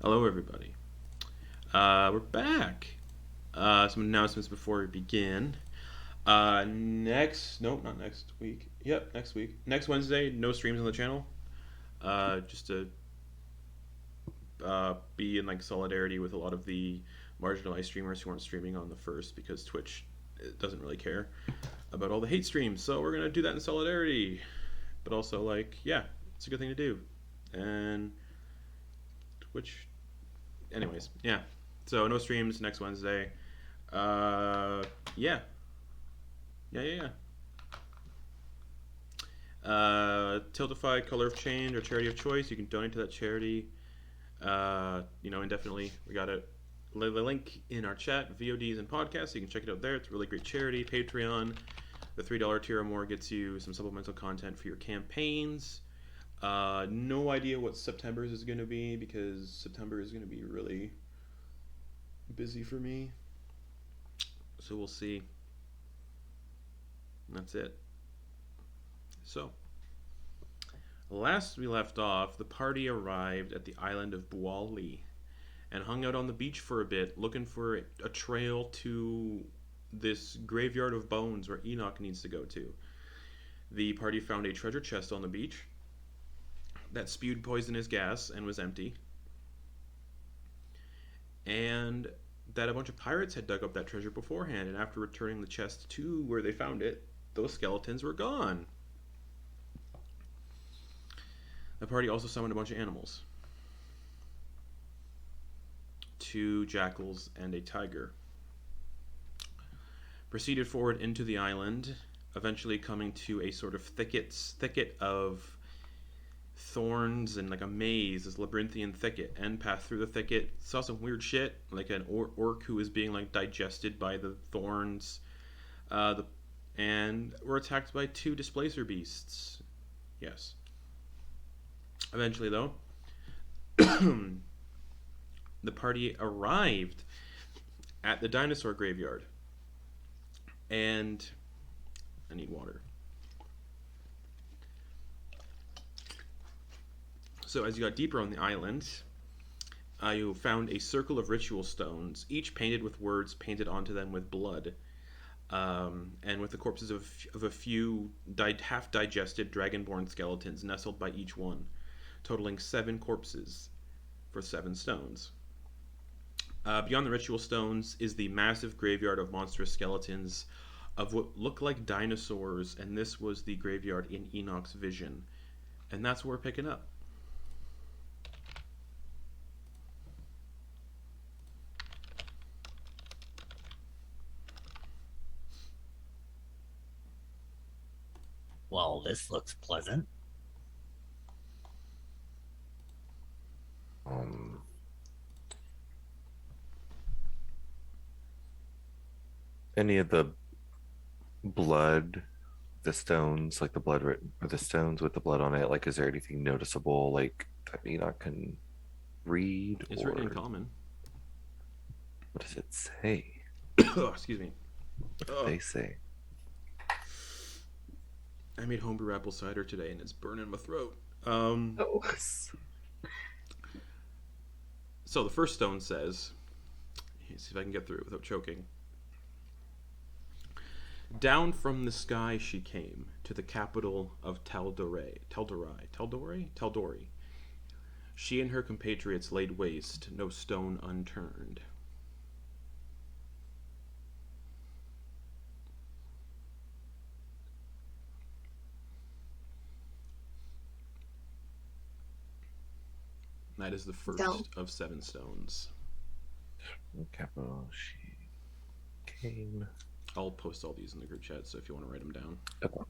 Hello, everybody. We're back. Some announcements before we begin. Not next week. Yep, next week. Next Wednesday, no streams on the channel. Just to be in like solidarity with a lot of the marginalized streamers who aren't streaming on the first because Twitch doesn't really care about all the hate streams. So we're gonna do that in solidarity. But also, like, yeah, it's a good thing to do. And Twitch anyways, yeah. So no streams next Wednesday. Yeah. Yeah. Tiltify, Color of Change, or Charity of Choice. You can donate to that charity. Indefinitely. We got the link in our chat, VODs and podcasts. So you can check it out there. It's a really great charity. Patreon. The $3 tier or more gets you some supplemental content for your campaigns. No idea what September's is going to be because September is going to be really busy for me. So we'll see. That's it. So, last we left off, the party arrived at the island of Buali and hung out on the beach for a bit, looking for a trail to this graveyard of bones where Enak needs to go to. The party found a treasure chest on the beach that spewed poisonous gas and was empty, and that a bunch of pirates had dug up that treasure beforehand, and after returning the chest to where they found it, those skeletons were gone. The party also summoned a bunch of animals. 2 jackals and a tiger. Proceeded forward into the island, eventually coming to a sort of thicket of thorns and like a maze, this labyrinthian thicket, and passed through the thicket. Saw some weird shit, like an orc who was being like digested by the thorns, and were attacked by 2 displacer beasts. Yes. Eventually, though, the party arrived at the dinosaur graveyard, and I need water. So as you got deeper on the island, you found a circle of ritual stones, each painted with words painted onto them with blood, and with the corpses of a few half-digested dragonborn skeletons nestled by each one, totaling 7 corpses for 7 stones. Beyond the ritual stones is the massive graveyard of monstrous skeletons of what look like dinosaurs, and this was the graveyard in Enak's vision. And that's what we're picking up. Well, this looks pleasant. Any of the blood, the stones, like the blood written, or the stones with the blood on it, like, is there anything noticeable, like, that Enoch can read? It's written in common. What does it say? Excuse me. What do they say? I made homebrew apple cider today, and it's burning my throat. So the first stone says, let's see if I can get through it without choking. Down from the sky she came to the capital of Teldori. She and her compatriots laid waste, no stone unturned. That is the first of 7 stones. Capital, she came. I'll post all these in the group chat, so if you want to write them down. Okay.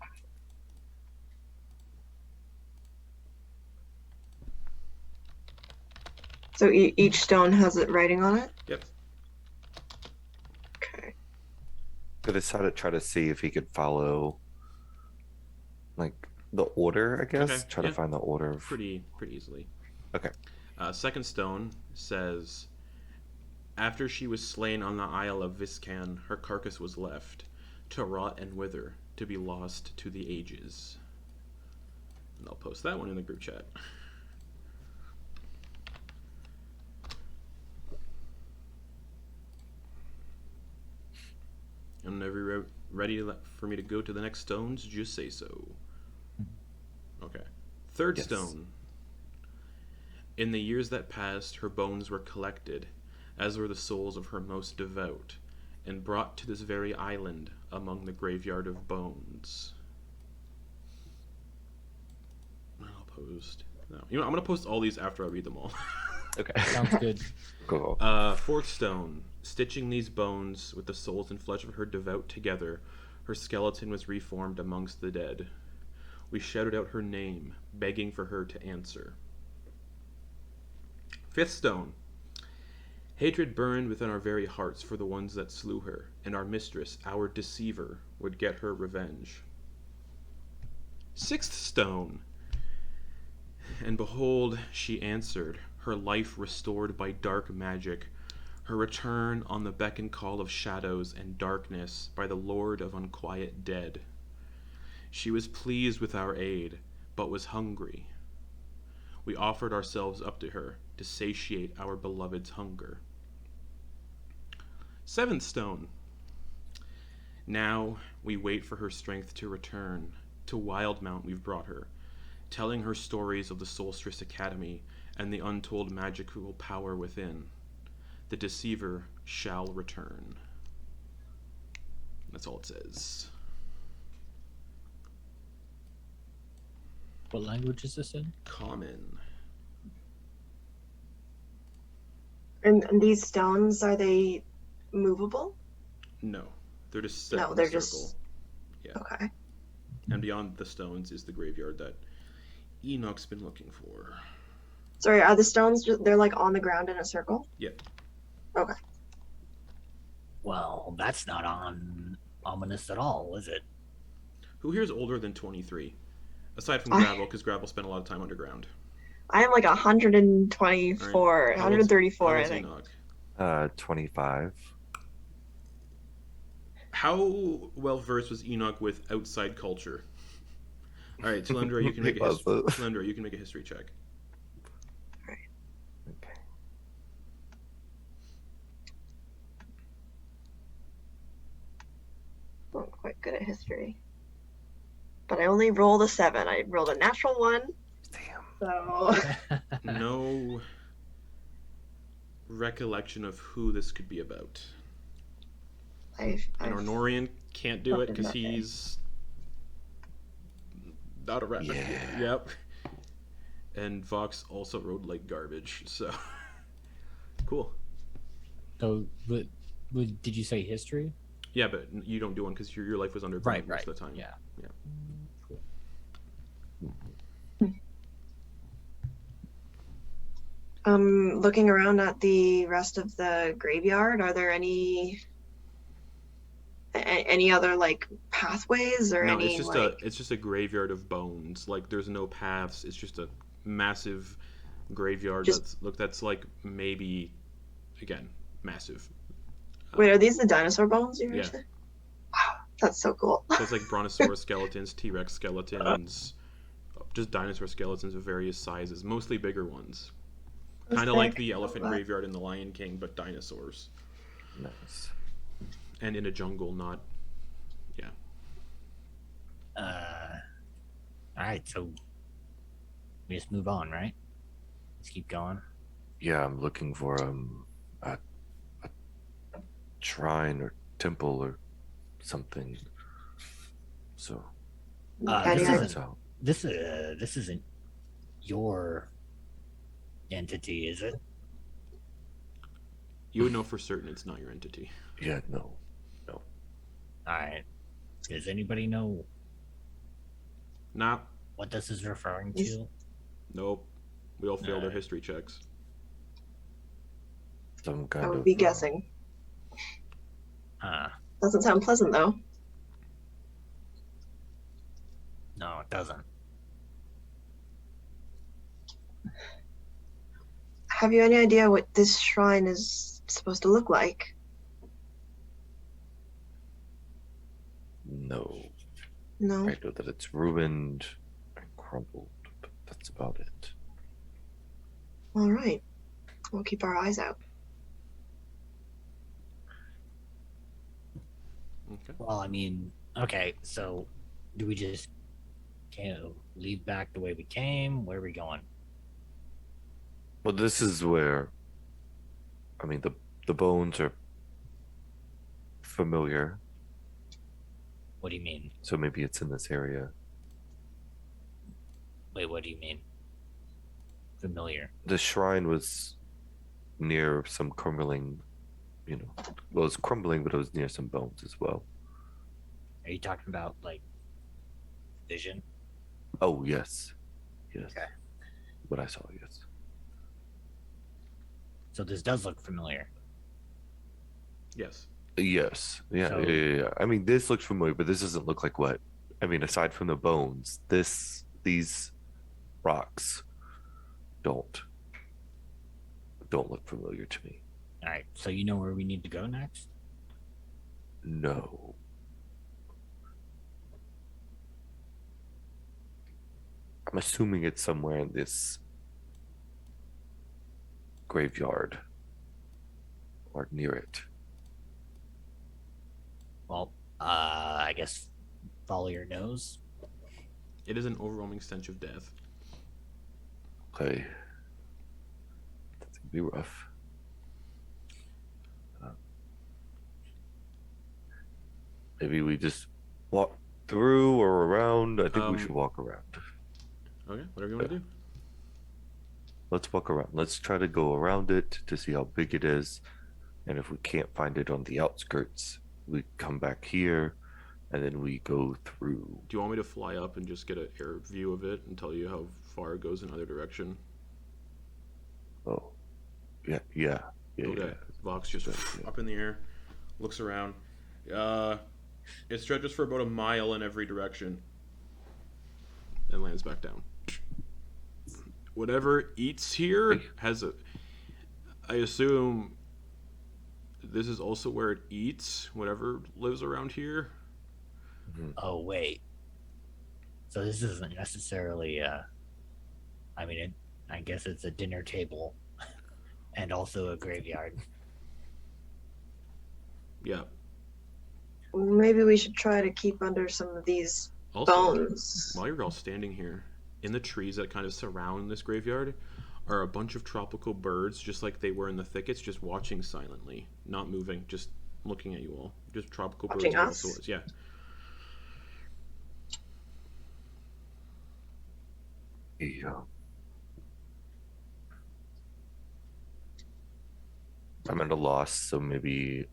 So each stone has it writing on it? Yep. Okay. I decided to try to see if he could follow, like, the order, I guess. Okay, Try to find the order. Pretty easily. Okay. Second stone says, after she was slain on the Isle of Viscan, her carcass was left, to rot and wither, to be lost to the ages. And I'll post that one in the group chat. whenever you're ready for me to go to the next stones, just say so. Okay. Third Yes. stone. In the years that passed, her bones were collected, as were the souls of her most devout, and brought to this very island among the graveyard of bones. I'll post. No, I'm gonna post all these after I read them all. Okay. Sounds good. Cool. Fourth stone. Stitching these bones with the souls and flesh of her devout together, her skeleton was reformed amongst the dead. We shouted out her name, begging for her to answer. Fifth stone. Hatred burned within our very hearts for the ones that slew her, and our mistress, our deceiver, would get her revenge. Sixth stone. And behold, she answered, her life restored by dark magic, her return on the beck and call of shadows and darkness by the Lord of unquiet dead. She was pleased with our aid, but was hungry. We offered ourselves up to her to satiate our beloved's hunger. Seventh stone. Now we wait for her strength to return. To Wildemount we've brought her, telling her stories of the Sorceress Academy and the untold magical power within. The deceiver shall return. That's all it says. What language is this in? Common. And these stones, are they movable? No. They're just set No, in a they're circle. just. Yeah. Okay. And beyond the stones is the graveyard that Enok's been looking for. Sorry, are the stones they're like on the ground in a circle? Yep. Okay. Well, that's not ominous at all, is it? Who here is older than 23? Aside from I- Gravel, because Gravel spent a lot of time underground. I am like 124, Alright. How old's- 134, how I old's think. Enoch? 25. How well versed was Enoch with outside culture? All right, Talindra, you can make a Talindra, you can make a history check. Okay. Not quite good at history. But I only rolled a 7. I rolled a natural 1, Damn. so No recollection of who this could be about. I And Ornorian can't do it fucking because nothing. he's not a rat. Yeah. Yep. And Vox also rode like garbage, so cool. So, did you say history? Yeah, but you don't do one because your life was underground most of the time. Yeah. looking around at the rest of the graveyard, are there any other like pathways or No, any it's just a graveyard of bones. Like there's no paths. It's just a massive graveyard. Just- That's like maybe again massive. Wait, are these the dinosaur bones you Yeah. mentioned? Wow, that's so cool. So it's like brontosaurus skeletons, T-Rex skeletons, just dinosaur skeletons of various sizes, mostly bigger ones. Kind of like the elephant graveyard in The Lion King, but dinosaurs. Nice. And in a jungle, not. Yeah. All right, so we just move on, right? Let's keep going. Yeah, I'm looking for a shrine or temple or something. So This Any isn't- this isn't your entity, is it? You would know for certain it's not your entity. yeah, no. All right. Does anybody know Nah. what this is referring Yes. to? Nope. We all failed our Alright. history checks. Some I kind would of be guessing. Doesn't sound pleasant though. No, it doesn't. Have you any idea what this shrine is supposed to look like? no. No. I know that it's ruined and crumbled, but that's about it. All right. We'll keep our eyes out. Okay. Well, I mean, okay, so do we just leave back the way we came? Where are we going? Well, this is where, I mean, the bones are familiar, What do you mean? so maybe it's in this area. Wait, what do you mean? Familiar. The shrine was near some crumbling, well, it was crumbling, but it was near some bones as well. Are you talking about like vision? Oh, yes. Yes. Okay. What I saw, yes. So this does look familiar. Yes. Yes. Yeah, So- yeah. I mean, this looks familiar, but this doesn't look like what? I mean, aside from the bones, these rocks don't look familiar to me. All right, so you know where we need to go next? No. I'm assuming it's somewhere in this graveyard or near it. Well, I guess follow your nose. It is an overwhelming stench of death. Okay. That's gonna be rough. Maybe we just walk through or around. I think we should walk around. Okay, whatever you want to do. Let's walk around. Let's try to go around it to see how big it is. And if we can't find it on the outskirts, we come back here and then we go through. Do you want me to fly up and just get an air view of it and tell you how far it goes in either direction? Oh, yeah. Okay. Yeah. Vox just up in the air, looks around. It stretches for about a mile in every direction and lands back down. Whatever eats here has a. I assume this is also where it eats. Whatever lives around here. Oh wait. So this isn't necessarily I mean, I guess it's a dinner table and also a graveyard. Yeah. Maybe we should try to keep under some of these Also, bones. while you're all standing here, in the trees that kind of surround this graveyard are a bunch of tropical birds, just like they were in the thickets, just watching silently, not moving, just looking at you all. Just tropical Watching birds with us? swords. Yeah. Yeah. I'm at a loss, so maybe.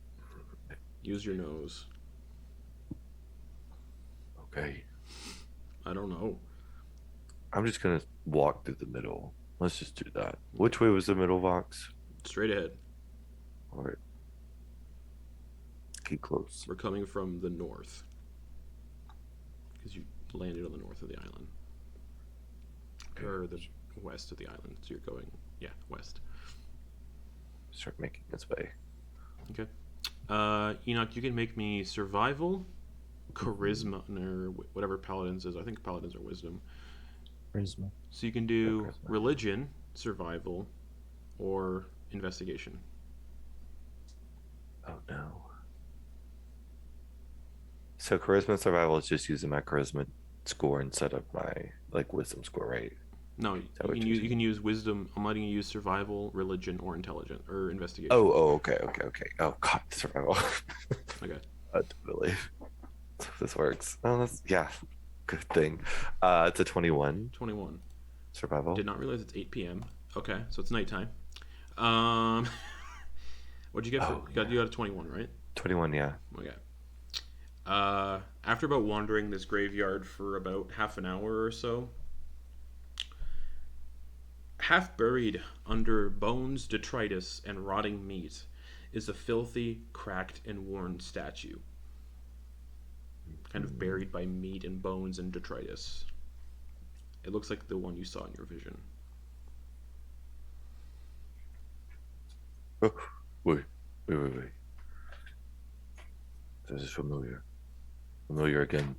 Use your nose. Okay. I don't know. I'm just gonna walk through the middle. Let's just do that. Which way was the middle, Vox? Straight ahead. All right. Keep close. We're coming from the north. Because you landed on the north of the island. Or the west of the island. So you're going, west. Start making its way. Okay. Enak, you can make me survival, charisma, or whatever paladins is. I think paladins are wisdom. Charisma. So you can do charisma. religion, survival, or investigation. Oh no. So charisma and survival is just using my charisma score instead of my wisdom score, right? No, you what can you're use saying? you can use wisdom. I'm letting you use survival, religion, or intelligence or investigation. Oh, okay. Oh god, survival. Okay. Totally. This works. Oh, that's good thing. It's a 21 21. survival. Did not realize it's 8 p.m. Okay, so it's nighttime. What'd you get? Oh, You got a 21, right? 21, yeah. Okay. After about wandering this graveyard for about half an hour or so, half buried under bones, detritus, and rotting meat is a filthy, cracked, and worn statue. Kind of buried by meat and bones and detritus. It looks like the one you saw in your vision. Oh, wait. This is familiar. Familiar again.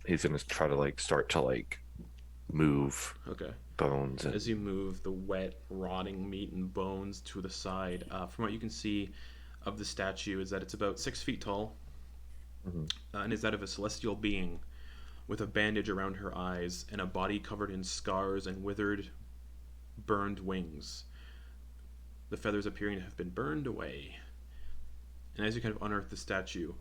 He's gonna try to start to move Okay. bones and As you move the wet, rotting meat and bones to the side, from what you can see of the statue is that it's about 6 feet tall, and is that of a celestial being with a bandage around her eyes and a body covered in scars and withered, burned wings. The feathers appearing to have been burned away. And as you kind of unearth the statue,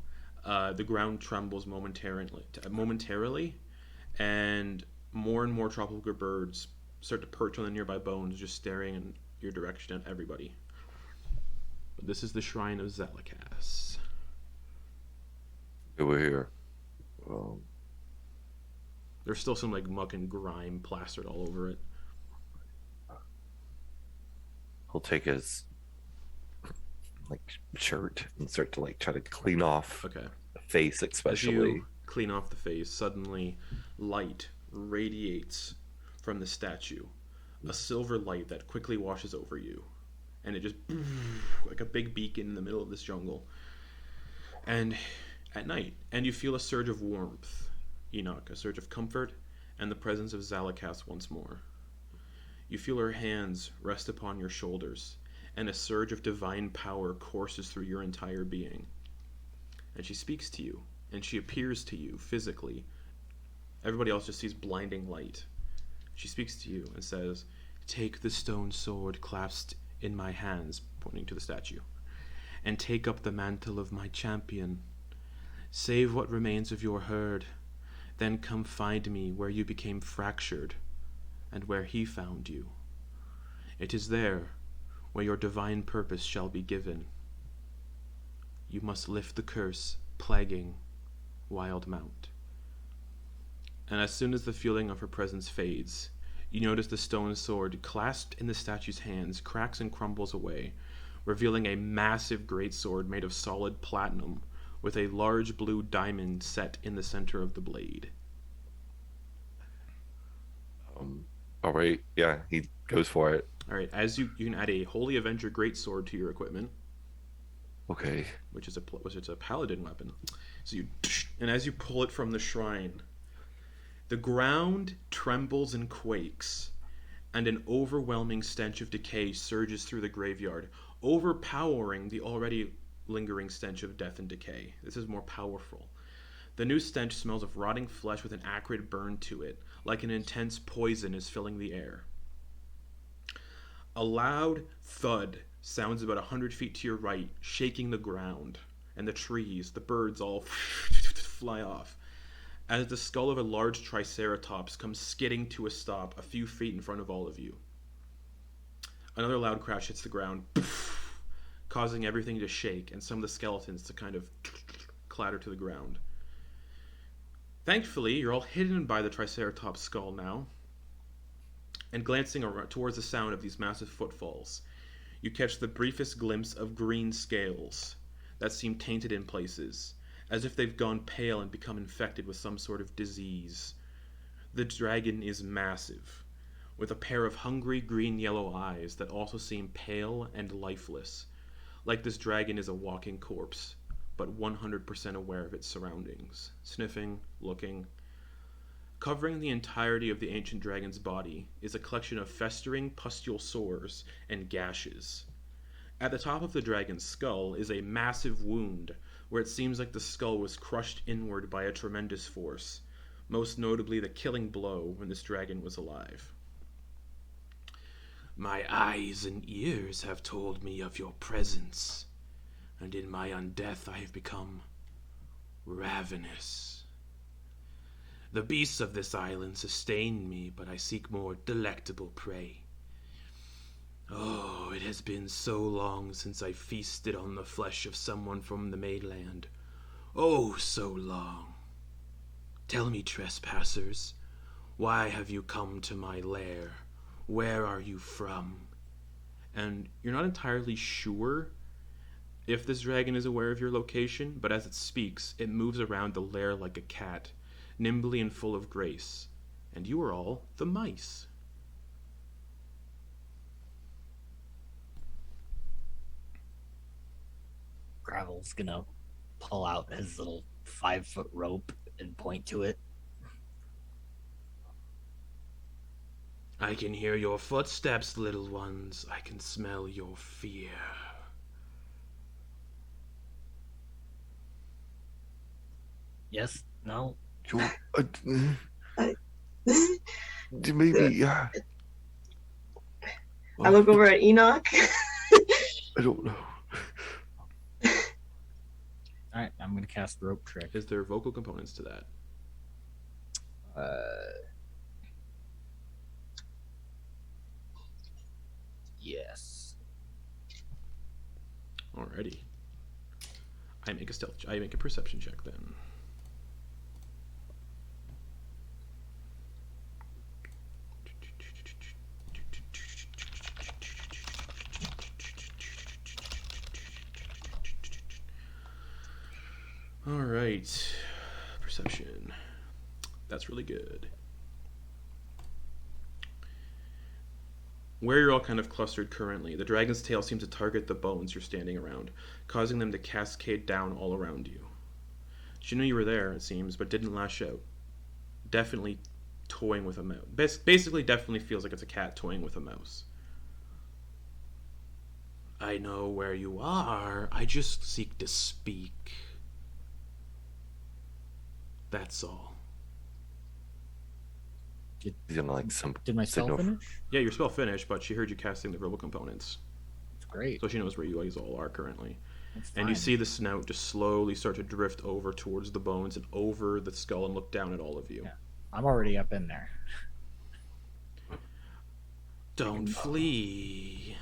the ground trembles momentarily, and more tropical birds start to perch on the nearby bones, just staring in your direction at everybody. But this is the Shrine of Zelicahs. We're here. There's still some like muck and grime plastered all over it. He'll take his shirt and start to try to clean off Okay. the face, As especially. you clean off the face, suddenly light radiates from the statue. A silver light that quickly washes over you. And it just like a big beacon in the middle of this jungle. And at night, and you feel a surge of warmth, Enak, a surge of comfort, and the presence of Zelicahs once more. You feel her hands rest upon your shoulders, and a surge of divine power courses through your entire being. And she speaks to you, and she appears to you physically. Everybody else just sees blinding light. She speaks to you and says, "Take the stone sword clasped in my hands," pointing to the statue, "and take up the mantle of my champion. Save what remains of your herd, then come find me where you became fractured, and where he found you. It is there where your divine purpose shall be given. You must lift the curse plaguing Wildemount." And as soon as the feeling of her presence fades, you notice the stone sword clasped in the statue's hands cracks and crumbles away, revealing a massive greatsword made of solid platinum with a large blue diamond set in the center of the blade. All right, yeah, he goes for it. All right, as you can add a Holy Avenger greatsword to your equipment, Okay. which is a paladin weapon. So and as you pull it from the shrine, the ground trembles and quakes, and an overwhelming stench of decay surges through the graveyard, overpowering the already lingering stench of death and decay. This is more powerful. The new stench smells of rotting flesh with an acrid burn to it, like an intense poison is filling the air. A loud thud sounds about 100 feet to your right, shaking the ground, and the trees, the birds all fly off, as the skull of a large triceratops comes skidding to a stop a few feet in front of all of you. Another loud crash hits the ground, causing everything to shake and some of the skeletons to kind of clatter to the ground. Thankfully, you're all hidden by the triceratops skull now, and glancing towards the sound of these massive footfalls, you catch the briefest glimpse of green scales that seem tainted in places, as if they've gone pale and become infected with some sort of disease. The dragon is massive, with a pair of hungry green-yellow eyes that also seem pale and lifeless, like this dragon is a walking corpse, but 100% aware of its surroundings, sniffing, looking. Covering the entirety of the ancient dragon's body is a collection of festering pustule sores and gashes. At the top of the dragon's skull is a massive wound where it seems like the skull was crushed inward by a tremendous force, most notably the killing blow when this dragon was alive. "My eyes and ears have told me of your presence, and in my undeath I have become ravenous. The beasts of this island sustain me, but I seek more delectable prey. Oh, it has been so long since I feasted on the flesh of someone from the mainland. Oh, so long. Tell me, trespassers, why have you come to my lair? Where are you from?" And you're not entirely sure if this dragon is aware of your location, but as it speaks, it moves around the lair like a cat, nimbly and full of grace. And you are all the mice. Gravel's gonna pull out his little 5-foot rope and point to it. "I can hear your footsteps, little ones. I can smell your fear." Yes? No? Uh, I maybe. look over at Enoch. I don't know. Alright, I'm gonna cast Rope Trick. Is there vocal components to that? Yes. Alrighty. I make a perception check then. All right, perception. That's really good. Where you're all kind of clustered currently, the dragon's tail seems to target the bones you're standing around, causing them to cascade down all around you. She knew you were there, it seems, but didn't lash out. Definitely toying with a mouse. Basically, definitely feels like it's a cat toying with a mouse. I know where you are. I just seek to speak. That's all. He's gonna like some. Did my spell signal- finish? Yeah, your spell finished, but she heard you casting the verbal components. It's great. So she knows where you guys all are currently. That's And you fine. see the snout just slowly start to drift over towards the bones and over the skull and look down at all of you. Yeah. I'm already up in there. Don't flee.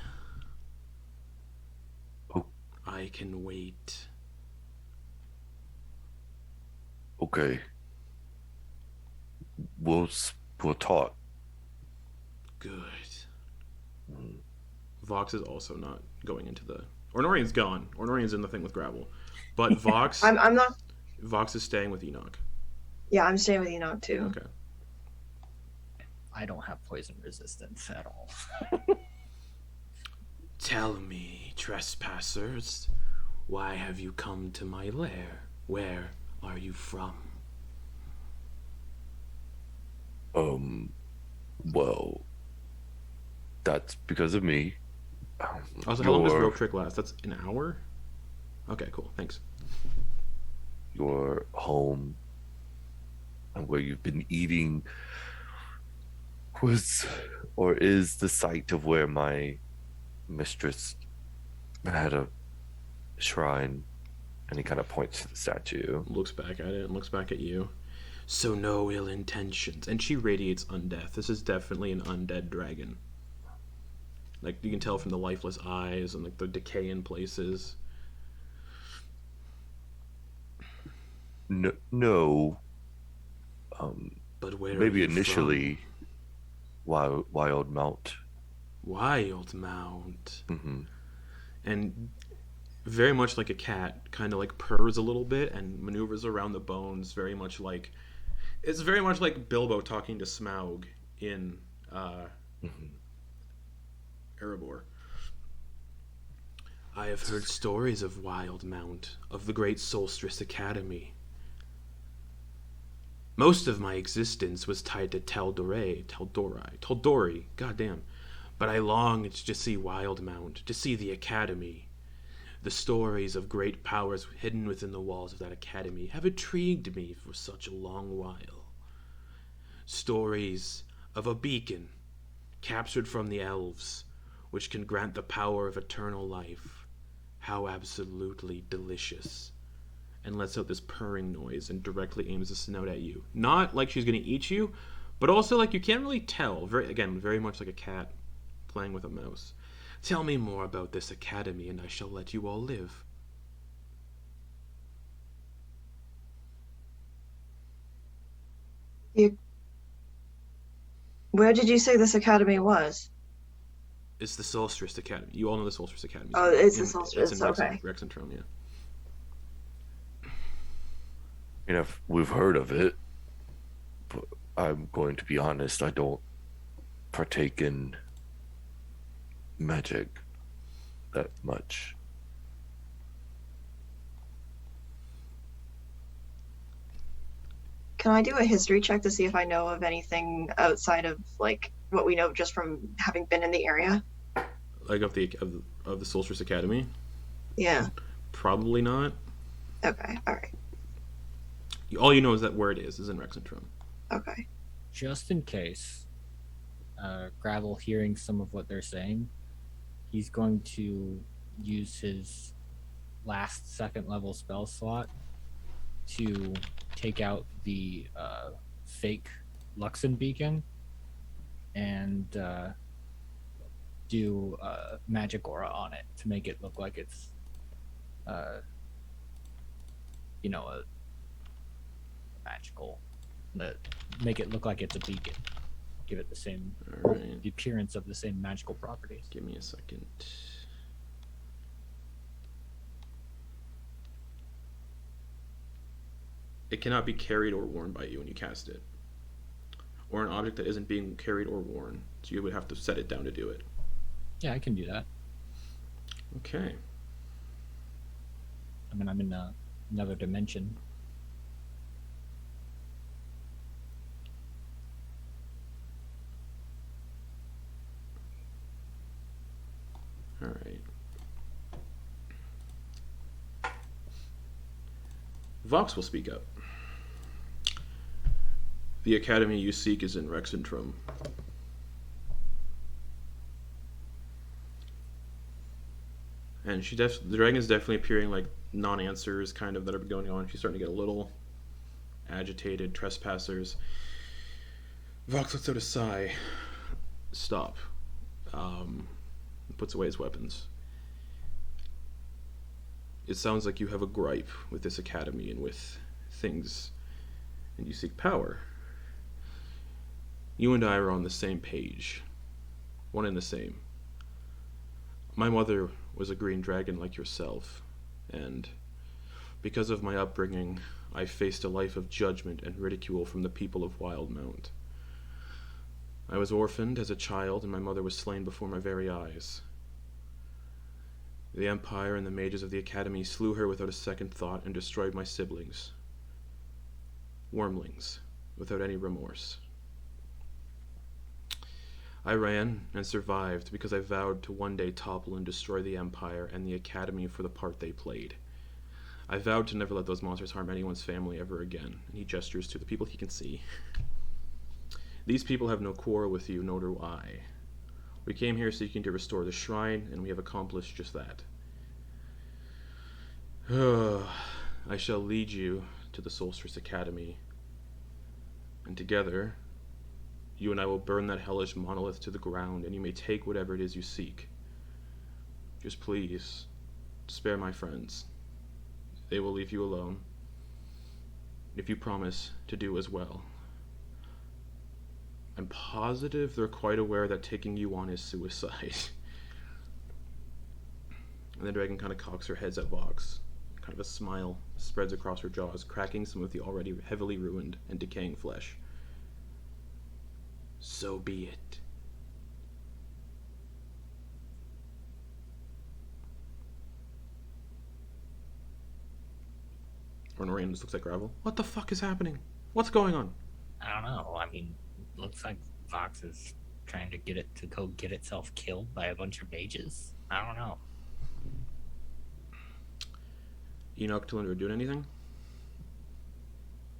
Oh. I can wait. Okay. We'll talk. Good. Vox is also not going into the... Ornorian's gone. Ornorian's in the thing with gravel. But Vox... I'm not. Vox is staying with Enoch. Yeah, I'm staying with Enoch too. Okay. I don't have poison resistance at all. Tell me, trespassers, why have you come to my lair? Where are you from? Well, that's because of me. Also, how long does Your- rope trick last? That's an hour? Okay, cool. Thanks. Your home and where you've been eating was or is the site of where my mistress had a shrine, and he kind of points to the statue. Looks back at it and looks back at you. So no ill intentions. And she radiates undeath. This is definitely an undead dragon. Like, you can tell from the lifeless eyes and like the decay in places. No. But where Maybe are you initially Wildemount. from? Wildemount. Mm-hmm. And very much like a cat, kind of like purrs a little bit and maneuvers around the bones, very much like... It's very much like Bilbo talking to Smaug in Erebor. I have heard stories of Wildemount, of the great Sorceress Academy. Most of my existence was tied to Taldori, goddamn. But I longed to see Wildemount, to see the Academy. The stories of great powers hidden within the walls of that academy have intrigued me for such a long while. Stories of a beacon, captured from the elves, which can grant the power of eternal life. How absolutely delicious. And lets out this purring noise and directly aims the snout at you. Not like she's going to eat you, but also like you can't really tell. Very much like a cat playing with a mouse. Tell me more about this academy, and I shall let you all live. Where did you say this academy was? It's the Sorceress Academy. You all know the Sorceress Academy. Oh, it's the Sorceress, It's in okay. Rex and Trome, yeah. You know, we've heard of it, but I'm going to be honest, I don't partake in magic that much. Can I do a history check to see if I know of anything outside of like what we know just from having been in the area? Like of the Sorceress Academy? Yeah. Probably not. Okay. All right. All you know is that where it is in Rexentrum. Okay. Just in case, Gravel hearing some of what they're saying, he's going to use his last second level spell slot to take out the fake Luxon beacon and do magic aura on it to make it look like it's a magical, that make it look like it's a beacon, give it the same Alright. the appearance of the same magical properties. Give me a second. It cannot be carried or worn by you when you cast it. Or an object that isn't being carried or worn. So you would have to set it down to do it. Yeah, I can do that. Okay. I mean, I'm in another dimension. Alright. Vox will speak up. The academy you seek is in Rexentrum. And the dragon is definitely appearing like non-answers kind of that are going on. She's starting to get a little agitated. Trespassers. Vox lets out a sigh. Stop. Puts away his weapons. It sounds like you have a gripe with this academy and with things, and you seek power. You and I are on the same page. One and the same. My mother was a green dragon like yourself, and because of my upbringing, I faced a life of judgment and ridicule from the people of Wildemount. I was orphaned as a child, and my mother was slain before my very eyes. The Empire and the mages of the Academy slew her without a second thought and destroyed my siblings. Wormlings, without any remorse. I ran and survived because I vowed to one day topple and destroy the Empire and the Academy for the part they played. I vowed to never let those monsters harm anyone's family ever again, and he gestures to the people he can see. These people have no quarrel with you, nor do I. We came here seeking to restore the shrine, and we have accomplished just that. I shall lead you to the Sorceress Academy, and together, you and I will burn that hellish monolith to the ground, and you may take whatever it is you seek. Just please, spare my friends. They will leave you alone, if you promise to do as well. I'm positive they're quite aware that taking you on is suicide. And the dragon kind of cocks her head at Vox. Kind of a smile spreads across her jaws, cracking some of the already heavily ruined and decaying flesh. So be it. Ornorian just looks like Gravel. What the fuck is happening? What's going on? I don't know. I mean, looks like Vox is trying to get it to go get itself killed by a bunch of mages. I don't know. Enak, Talindra doing anything?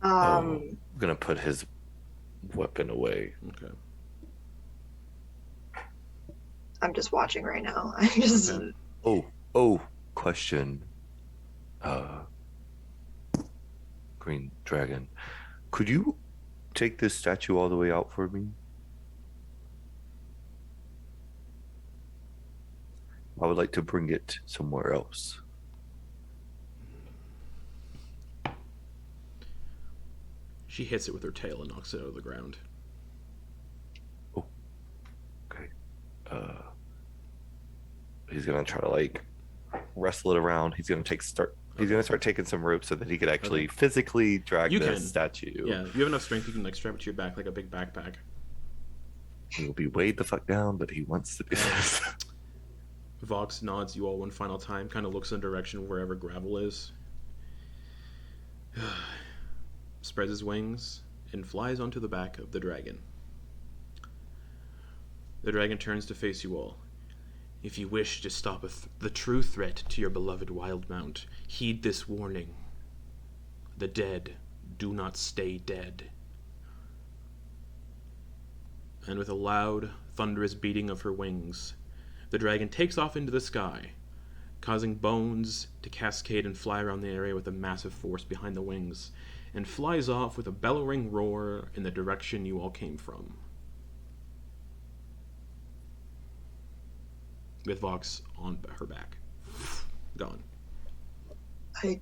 I'm gonna put his weapon away. Okay. I'm just watching right now. I just Okay. Question. Green dragon. Could you take this statue all the way out for me? I would like to bring it somewhere else. She hits it with her tail and knocks it out of the ground. Oh. Okay. He's gonna try to like wrestle it around. He's gonna start taking some rope so that he could actually physically drag the statue. Yeah, you have enough strength you can like strap it to your back like a big backpack. He'll be weighed the fuck down, but he wants to do this. Vox nods you all one final time, kind of looks in the direction of wherever Gravel is. Spreads his wings and flies onto the back of the dragon. The dragon turns to face you all. If you wish to stop the true threat to your beloved Wildemount, heed this warning. The dead do not stay dead. And with a loud, thunderous beating of her wings, the dragon takes off into the sky, causing bones to cascade and fly around the area with a massive force behind the wings, and flies off with a bellowing roar in the direction you all came from. With Vox on her back. Gone. I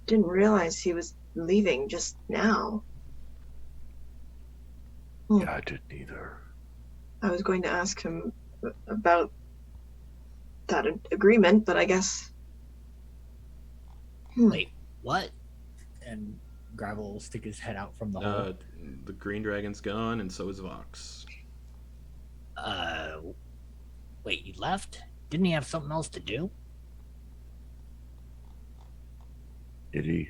didn't realize he was leaving just now. Yeah, I didn't either. I was going to ask him about that agreement, but I guess. Wait, what? And Gravel will stick his head out from the hole. The green dragon's gone, and so is Vox. Wait, you left? Didn't he have something else to do? Did he?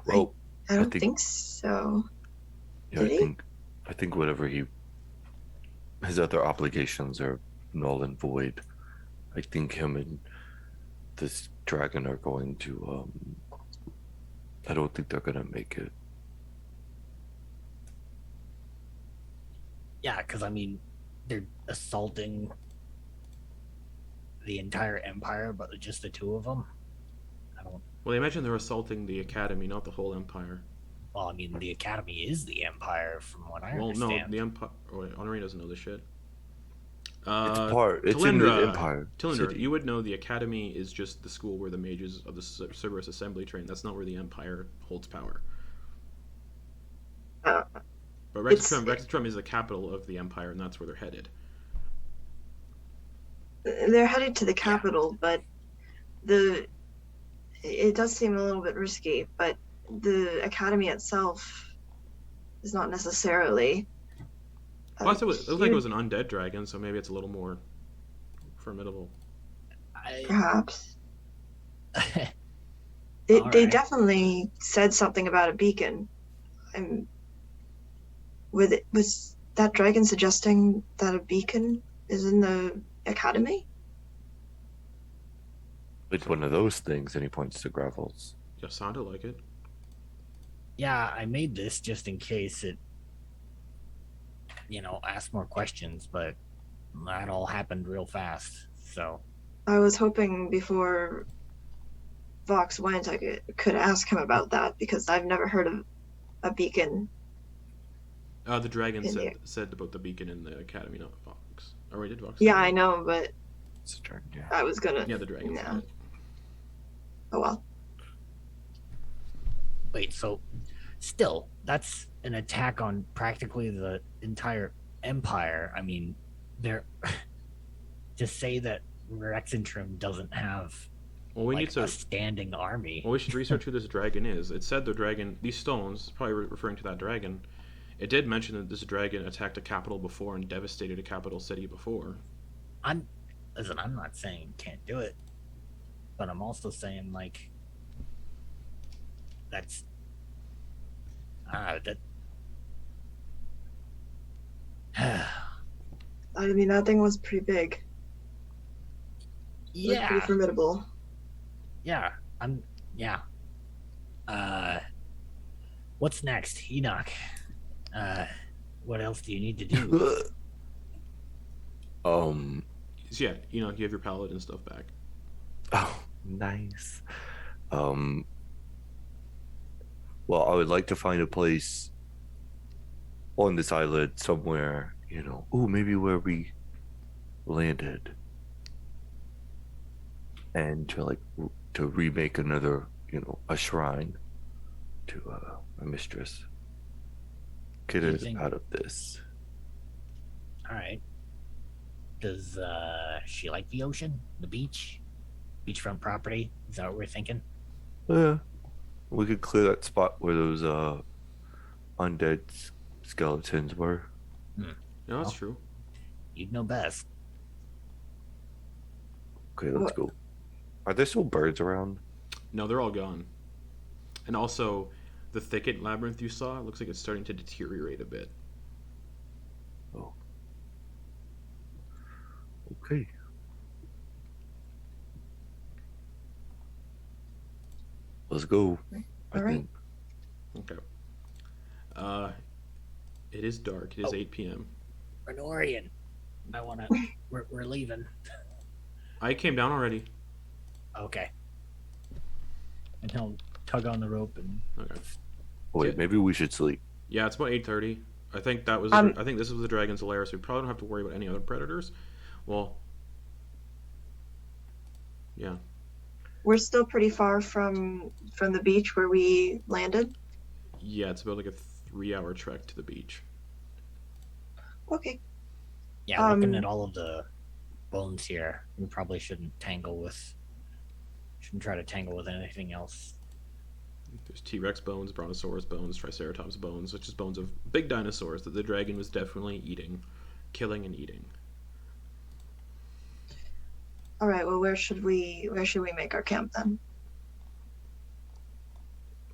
Well, I don't think so. yeah, Did he? I think whatever his other obligations are null and void. I think him and this dragon are going to. I don't think they're gonna make it. Yeah, because I mean, they're assaulting the entire empire, but just the two of them. I don't. Well, I imagine they're assaulting the academy, not the whole empire. Well, I mean, the academy is the empire, from what I Well, understand. no, the empire. Oh, wait, Honorine doesn't know this shit. It's in the empire. Talindra, city. you would know the academy is just the school where the mages of the Cerberus Assembly train. That's not where the empire holds power. Uh, But it's- Rexitrum is the capital of the empire, and that's where they're headed. They're headed to the capital, but it does seem a little bit risky, but the academy itself is not necessarily. Well, it looked like it was an undead dragon, so maybe it's a little more formidable. Perhaps. All They right. definitely said something about a beacon. Was that dragon suggesting that a beacon is in the academy? It's one of those things, and he points to Gravel's. Yeah, sounded like it. Yeah, I made this just in case it, asked more questions, but that all happened real fast. So, I was hoping before Vox went, I could ask him about that because I've never heard of a beacon. The dragon In there. said about the beacon in the academy, not Vox. Or wait, did Vox? Yeah, say I that? know, but It's a turn, yeah. I was gonna. Yeah, the dragon Yeah. said it. Oh well. wait, so still, that's an attack on practically the entire empire. I mean, they're to say that Rexentrum doesn't have Well, we like need to. a standing army. Well, we should research who this dragon is. It said the dragon, these stones, probably referring to that dragon. It did mention that this dragon attacked a capital before and devastated a capital city before. I'm not saying you can't do it, but I'm also saying like that's that. I mean, that thing was pretty big. It was pretty Yeah, formidable. yeah. What's next, Enak? What else do you need to do? So yeah, you have your paladin stuff back. Oh, nice. Well, I would like to find a place on this island somewhere, maybe where we landed. And to remake another, a shrine to my mistress. Get You us think- out of this. All right. Does she like the ocean, the beach, beachfront property? Is that what we're thinking? Yeah. We could clear that spot where those undead skeletons were. Yeah, that's Well. true. You'd know best. Okay, let's go. Are there still birds around? No, they're all gone. And also, the thicket labyrinth you saw looks like it's starting to deteriorate a bit. Oh. Okay. Let's go. I All right. think. Okay. It is dark. It is 8 p.m. Renorian, I wanna. We're leaving. I came down already. Okay. And he'll tug on the rope and. Okay. Wait, maybe we should sleep. Yeah, it's about 8:30. I think that was. I think this was the dragon's lair, so we probably don't have to worry about any other predators. Well. Yeah. We're still pretty far from the beach where we landed. Yeah, it's about like a 3-hour trek to the beach. Okay. Yeah, looking at all of the bones here, we probably shouldn't try to tangle with anything else. There's T-Rex bones, Brontosaurus bones, Triceratops bones, which is bones of big dinosaurs that the dragon was definitely killing and eating. All right. Well, where should we make our camp then?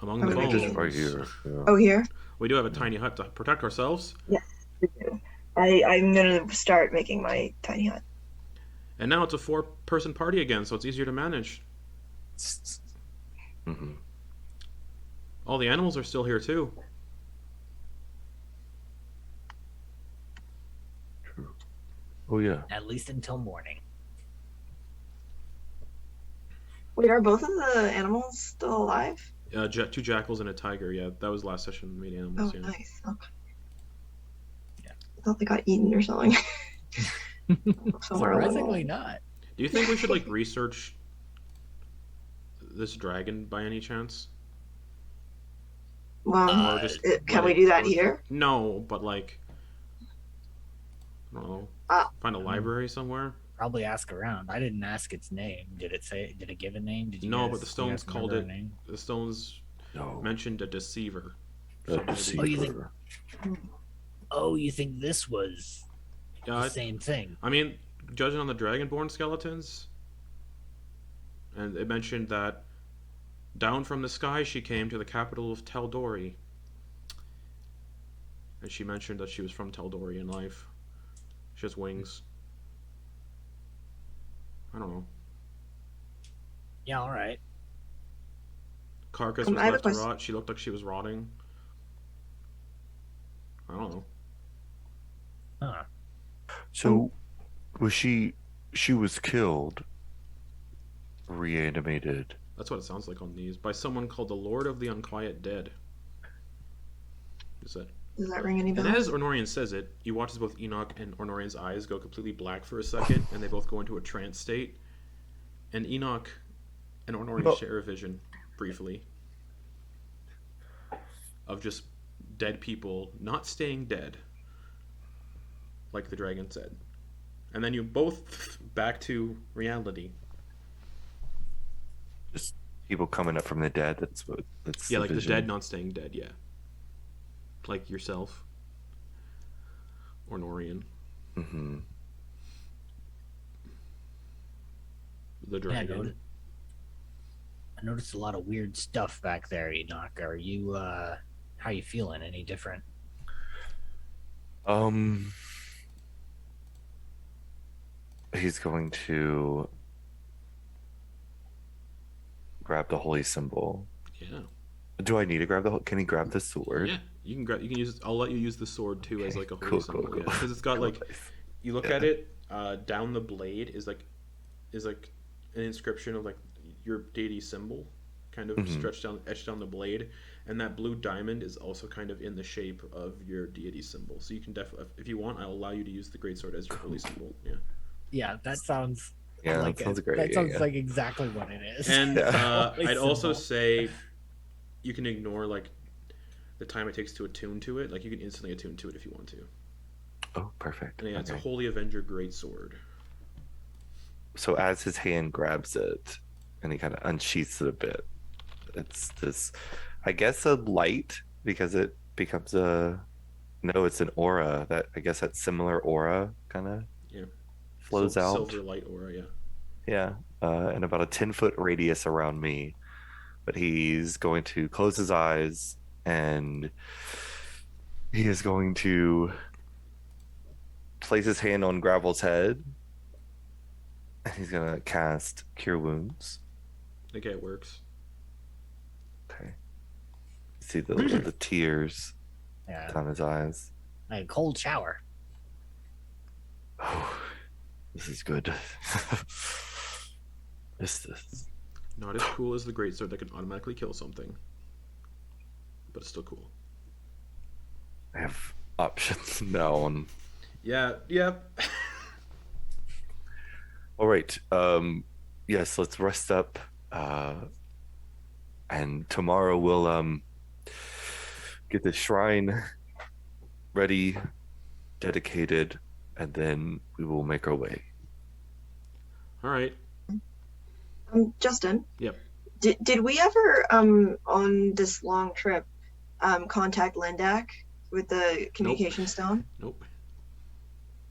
Among the Maybe bones. Just right here. Yeah. Oh, here. We do have a tiny hut to protect ourselves. Yes, we do. I'm gonna start making my tiny hut. And now it's a 4-person party again, so it's easier to manage. Mm-hmm. All the animals are still here too. True. Oh yeah. At least until morning. Wait, are both of the animals still alive? 2 jackals and a tiger. Yeah, that was last session. We made animals. Oh, Yeah. nice. Okay. Yeah. I thought they got eaten or something. Somewhere Surprisingly along. not. Do you think we should research this dragon by any chance? Well, Or just can let we it- do that or- here? No, but I don't know. Find a library somewhere. Probably ask around. I didn't ask its name. Did it give a name? Did you No, guys, but the stones you guys called remember it. a name? The stones No. mentioned a deceiver. A So maybe- deceiver. Oh, you think- Oh, you think this was Yeah, the I- same thing? I mean, judging on the dragonborn skeletons, and it mentioned that down from the sky she came to the capital of Taldori. And she mentioned that she was from Taldori in life. She has wings. I don't know. Yeah, all right. Carcass I was have a left to question. rot. She looked like she was rotting. I don't know. Huh. So, was she was killed, reanimated? That's what it sounds like on these. By someone called the Lord of the Unquiet Dead. Is that? Does that ring any And bells? as Ornorian says it, you watch as both Enak and Ornorian's eyes go completely black for a second, and they both go into a trance state. And Enak and Ornorian share a vision, briefly, of just dead people not staying dead, like the dragon said. And then you both back to reality. Just people coming up from the dead. That's Yeah, the like the vision. dead not staying dead, yeah. Like yourself. Ornorian. Mm-hmm. The Yeah, dragon. I noticed a lot of weird stuff back there, Enoch. Are you how you feeling? Any different? He's going to grab the holy symbol. Yeah. Do I need to grab the? Can he grab the sword? Yeah, you can grab. You can use. I'll let you use the sword too as like a holy Cool, symbol. cool, cool. Because it's got Cool. like, you look at it. Down the blade is like an inscription of like your deity symbol, kind of etched down the blade, and that blue diamond is also kind of in the shape of your deity symbol. So you can definitely, if you want, I'll allow you to use the greatsword as your holy symbol. Yeah. Yeah, that sounds. Yeah, like that sounds great. That sounds yeah. like exactly what it is. And Holy I'd also symbol. say you can ignore like the time it takes to attune to it. Like you can instantly attune to it if you want to. Oh, perfect. And yeah, it's a Okay. Holy Avenger greatsword. So as his hand grabs it, and he kind of unsheaths it a bit, it's this, I guess, a light, because it becomes a. No, it's an aura. That I guess that similar aura kind of Yeah. flows out. Silver light aura, yeah. Yeah, and about a 10-foot radius around me. But he's going to close his eyes, and he is going to place his hand on Gravel's head, and he's going to cast Cure Wounds. Okay, it works. Okay. see the tears Yeah, down his eyes. like a cold shower. Oh, this is good. This. Not as cool as the greatsword that can automatically kill something, but it's still cool. I have options now on. Yeah. All right. Yes, let's rest up. And tomorrow we'll get the shrine ready, dedicated, and then we will make our way. All right. Justin. Yep. Did we ever on this long trip contact Lindak with the communication stone? Nope.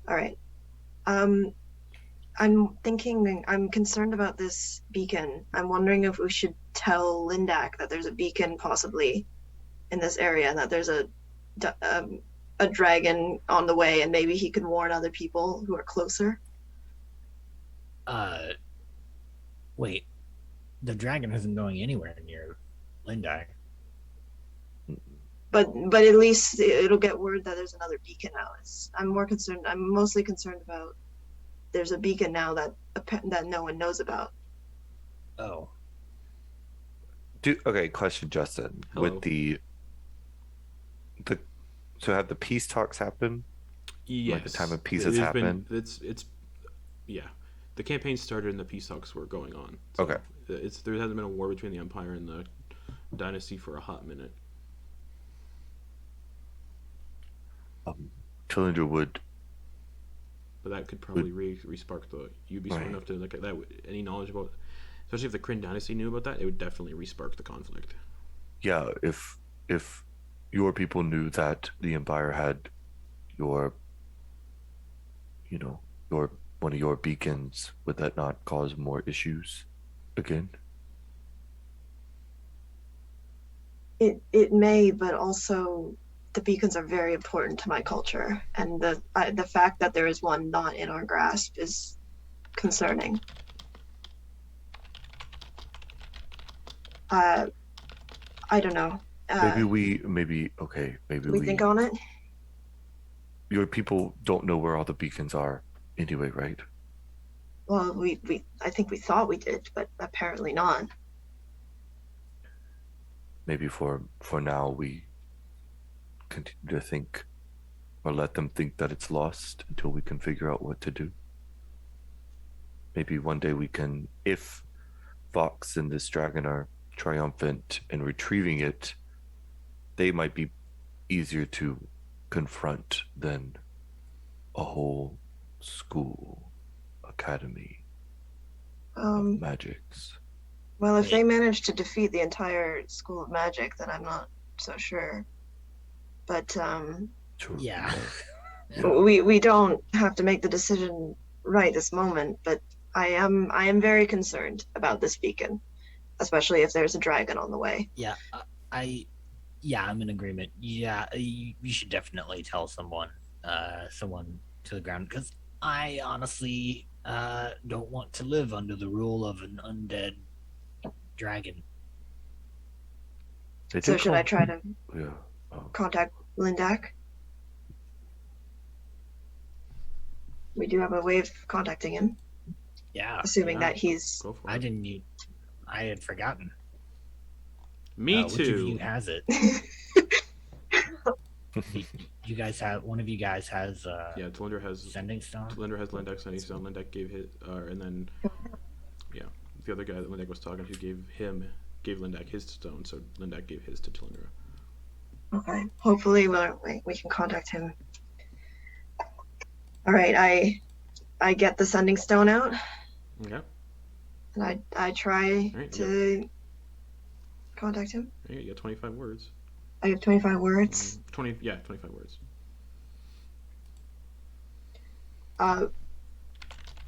All right. I'm concerned about this beacon. I'm wondering if we should tell Lindak that there's a beacon possibly in this area and that there's a dragon on the way, and maybe he can warn other people who are closer. Wait, the dragon isn't going anywhere near Lindai. But at least it'll get word that there's another beacon now. I'm mostly concerned about there's a beacon now that no one knows about. Oh, Okay, question, Justin. Hello. With the so have the peace talks happened? Yes. Like the time of peace has There's happened? It's yeah. The campaign started and the peace talks were going on. So Okay. There hasn't been a war between the Empire and the Dynasty for a hot minute. Talindra would. But that could probably re-spark the. You'd be smart Right. enough to look at that. Any knowledge about, especially if the Kryn Dynasty knew about that, it would definitely re-spark the conflict. Yeah, if your people knew that the Empire had your one of your beacons, would that not cause more issues again? It may, but also the beacons are very important to my culture, and the fact that there is one not in our grasp is concerning. I don't know. Maybe we think on it. your people don't know where all the beacons are anyway, right? Well, I think we thought we did, but apparently not. Maybe for now we continue to think, or let them think that it's lost until we can figure out what to do. Maybe one day we can, if Vox and this dragon are triumphant in retrieving it, they might be easier to confront than a whole school, academy of magics. Well, if they manage to defeat the entire school of magic, then I'm not so sure. But True. yeah. we don't have to make the decision right this moment. But I am very concerned about this beacon, especially if there's a dragon on the way. Yeah, I'm in agreement. Yeah, you should definitely tell someone to the ground, because I honestly don't want to live under the rule of an undead dragon. So should I try to Oh. contact Lindak? We do have a way of contacting him, Yeah, assuming that he's. Go for I it. didn't. I had forgotten. Me Which of you too. has it? You guys have. One of you guys has. Yeah, Talindra has. Sending stone. Talindra has Lindak's sending stone. Lindak gave his, and then, yeah, the other guy that Lindak was talking to gave Lindak his stone. So Lindak gave his to Talindra. Okay. Hopefully, we can contact him. All right. I get the sending stone out, Yeah. and I try Right, to contact him. You got 25 words. I have 25 words. 25 words.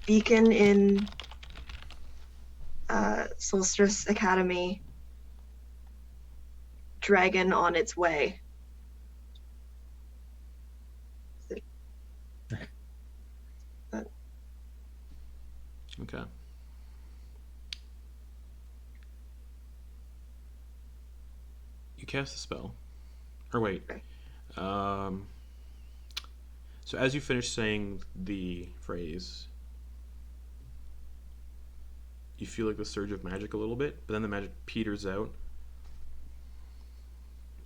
Beacon in Sorceress Academy. Dragon on its way. Okay. You cast the spell. Or wait. Okay. So as you finish saying the phrase, you feel like the surge of magic a little bit, but then the magic peters out.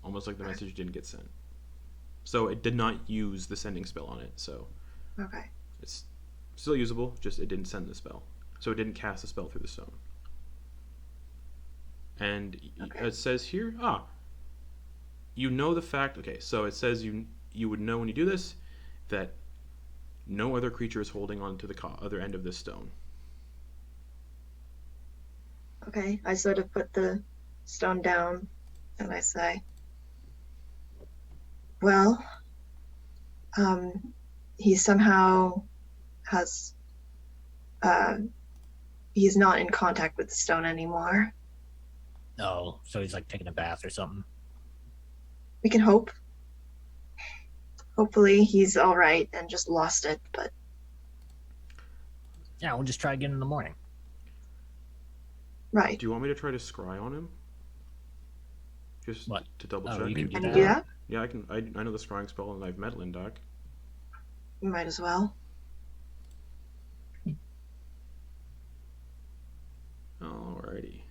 Almost like the message didn't get sent. So it did not use the sending spell on it, so Okay. it's still usable, just it didn't send the spell. So it didn't cast a spell through the stone. And Okay. it says here, you know the fact, okay, so it says you would know when you do this that no other creature is holding on to the other end of this stone. Okay. I sort of put the stone down and I say, well, he somehow has, he's not in contact with the stone anymore. Oh, so he's like taking a bath or something. We can hope. Hopefully he's all right and just lost it, but Yeah, we'll just try again in the morning. right. Do you want me to try to scry on him? Just What? to double Oh, check? you can Can do you that. do that? Yeah, I can. I know the scrying spell and I have metal in dock. You might as well. Alrighty.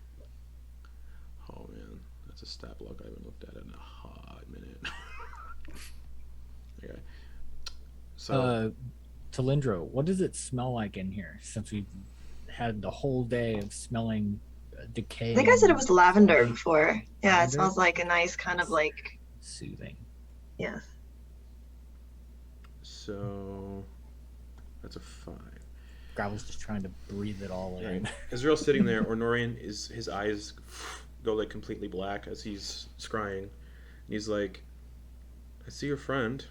Oh man, that's a stat block I haven't looked at in a hot minute. Okay. So Talindra, what does it smell like in here? Since we've had the whole day of smelling decay. I think I said it was lavender before. Yeah, Lavender? it smells like a nice kind of like, Soothing. yeah. so that's a 5. Gravel's just trying to breathe it all in. Right. Israel's sitting there. Ornorian his eyes go like completely black as he's scrying. And he's like, "I see your friend.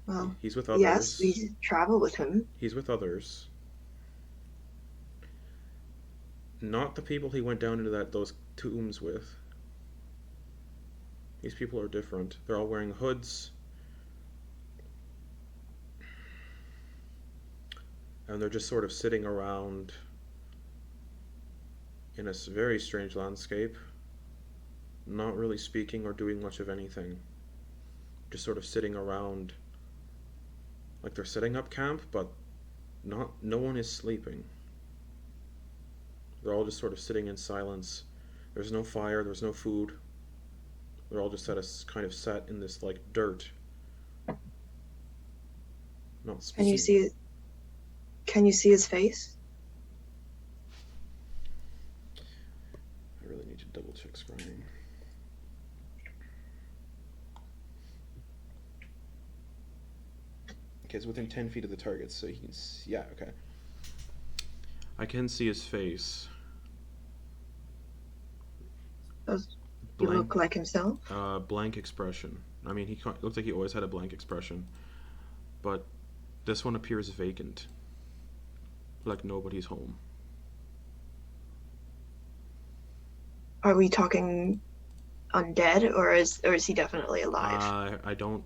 Well, He's with others. yes, we travel with him. He's with others. Not the people he went down into those tombs with. These people are different. They're all wearing hoods. And they're just sort of sitting around in a very strange landscape, not really speaking or doing much of anything. Just sort of sitting around like they're setting up camp, but no one is sleeping. They're all just sort of sitting in silence. There's no fire, there's no food. They're all just kind of sat in this like dirt. Not Can you speaking. Can you see his face? I really need to double check scrying. Okay, it's within 10 feet of the target, so he can see. Yeah, okay. I can see his face. Does he Blank, look like himself? blank expression. I mean, he looks like he always had a blank expression, but this one appears vacant, like nobody's home. Are we talking undead, or is he definitely alive? I don't.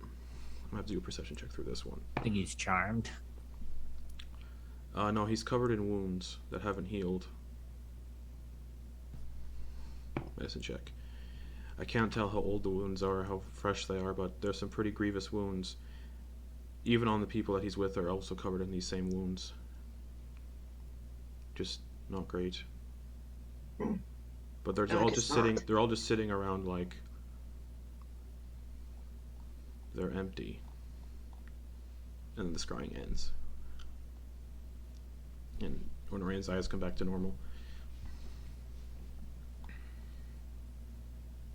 I'm gonna have to do a perception check through this one. I think he's charmed. No, he's covered in wounds that haven't healed. Medicine check. I can't tell how old the wounds are, how fresh they are, but there's some pretty grievous wounds. Even on the people that he's with are also covered in these same wounds. Just not great. Hmm. But they're No, I all guess just sitting. not. They're all just sitting around like they're empty. And then the scrying ends. And Ornorian's eyes come back to normal.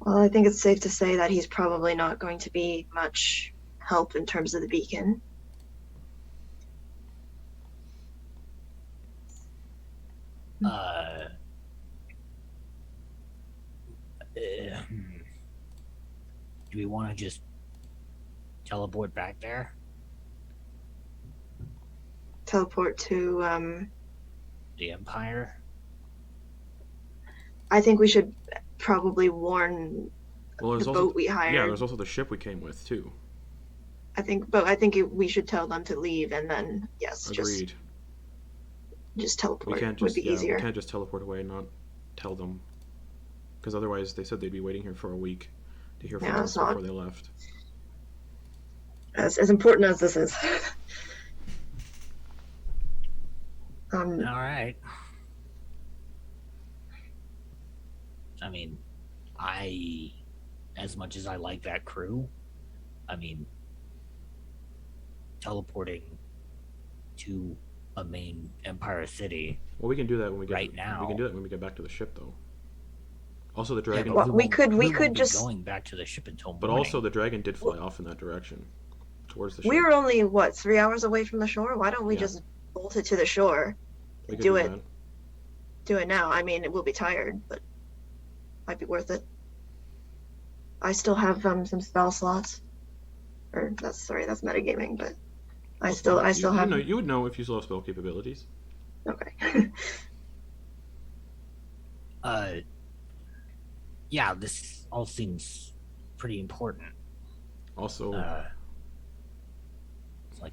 Well, I think it's safe to say that he's probably not going to be much help in terms of the beacon. Do we want to just teleport back there? Teleport to, The Empire? I think we should probably warn Well, there's the also boat we hired. yeah, there's also the ship we came with too. I think we should tell them to leave, and then yes, Agreed. just We teleport can't would just be easier. we can't just teleport away and not tell them because otherwise they said they'd be waiting here for a week to hear from Yeah, us it's not- before they left. As important as this is. All right. I mean, as much as I like that crew, I mean, teleporting to a main Empire city. Well, we can do that when we get Right now. We can do that when we get back to the ship, though. Also, the Yeah, dragon. but Well, we won't- could won't be just- going back to the ship until but morning. also, the dragon did fly off in that direction, towards the ship. We're only, what, 3 hours away from the shore? Why don't we Yeah. just bolt it to the shore? We could do it. that. Do it now. I mean, it will be tired, but might be worth it. I still have some spell slots. Or that's metagaming, but I still have. You would know if you still have spell capabilities. Okay. Yeah, this all seems pretty important. Also, It's like,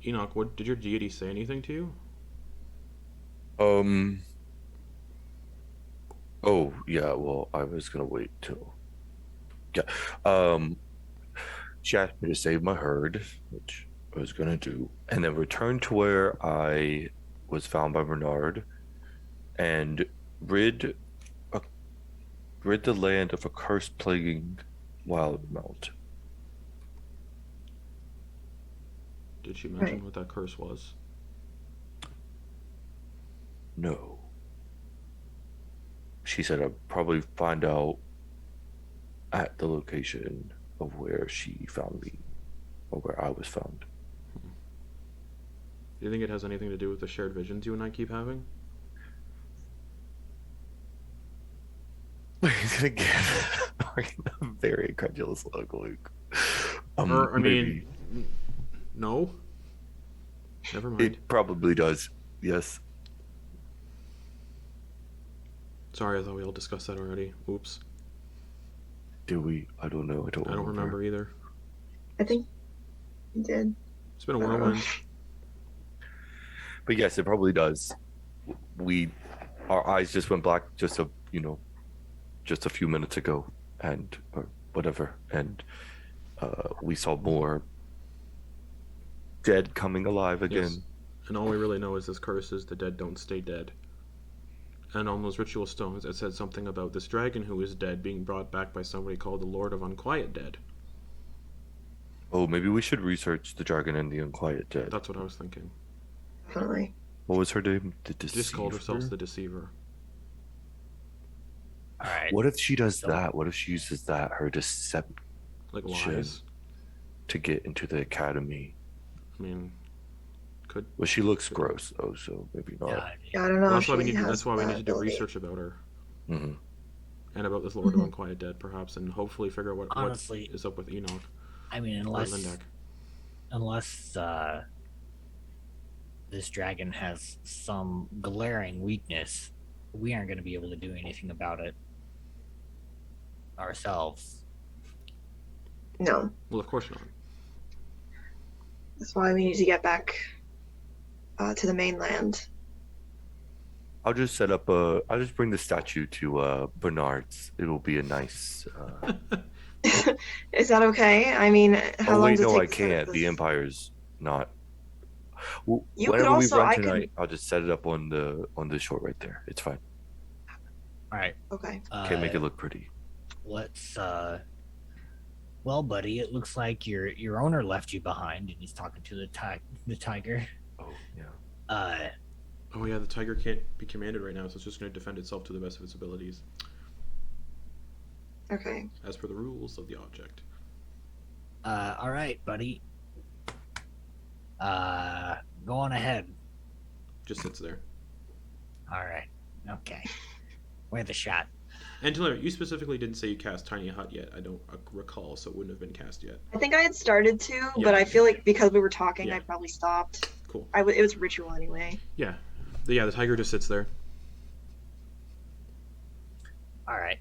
Enoch, what did your deity say anything to you? Oh yeah. Well, I was gonna wait till. Yeah. She asked me to save my herd, which I was gonna do, and then return to where I was found by Bernard, and rid the land of a curse plaguing Wildemount. Did she mention Right. what that curse was? No. She said I'd probably find out at the location of where she found me, or where I was found. Do you think it has anything to do with the shared visions you and I keep having? Again, a very incredulous look, Luke. Or, I maybe. mean, no. Never mind. It probably does. Yes. Sorry, I thought we all discussed that already. Oops. Do we? I don't know. I don't remember either. I think you did. It's been a whirlwind. But yes, it probably does. Our eyes just went black just a few minutes ago, and or whatever, and we saw more dead coming alive again. Yes. And all we really know is this curse is the dead don't stay dead. And on those ritual stones, it said something about this dragon who is dead being brought back by somebody called the Lord of Unquiet Dead. Oh, maybe we should research the dragon and the unquiet dead. That's what I was thinking. Definitely. What was her name? The She just called herself Deceiver? the Deceiver. all right. What if she does So- that? What if she uses that, her deception, Like Shit. lies. to get into the academy? I mean, could. Well, she looks gross, though, so maybe not. Yeah, I don't know. Well, if she has that's why we that need to do ability. research about her Hmm. and about this Lord of Unquiet Dead, perhaps, and hopefully figure out what Honestly, is up with Enoch I mean, or Lindak. unless this dragon has some glaring weakness, we aren't going to be able to do anything about it ourselves. No. Well, of course not. That's why we need to get back to the mainland. I'll just bring the statue to Bernard's. It'll be a nice. Is that okay? I mean, how Oh long wait, does it no, take I to set up can't. The this? Empire's not. Well, You could whenever we also- run I could- tonight, I'll just set it up on the shore right there. It's fine. All right. Okay. Can't make it look pretty. Let's well, buddy, it looks like your owner left you behind and he's talking to the tiger. Oh yeah. Oh yeah, the tiger can't be commanded right now, so it's just going to defend itself to the best of its abilities, Okay. as per the rules of the object. All right, buddy. Go on ahead. Just sits there. All right. Okay. Worth a shot. And Talindra, you specifically didn't say you cast Tiny Hut yet. I don't recall, so it wouldn't have been cast yet. I think I had started to, Yeah. but I feel like because we were talking, Yeah. I probably stopped. Cool. It was ritual anyway. Yeah. The tiger just sits there. All right.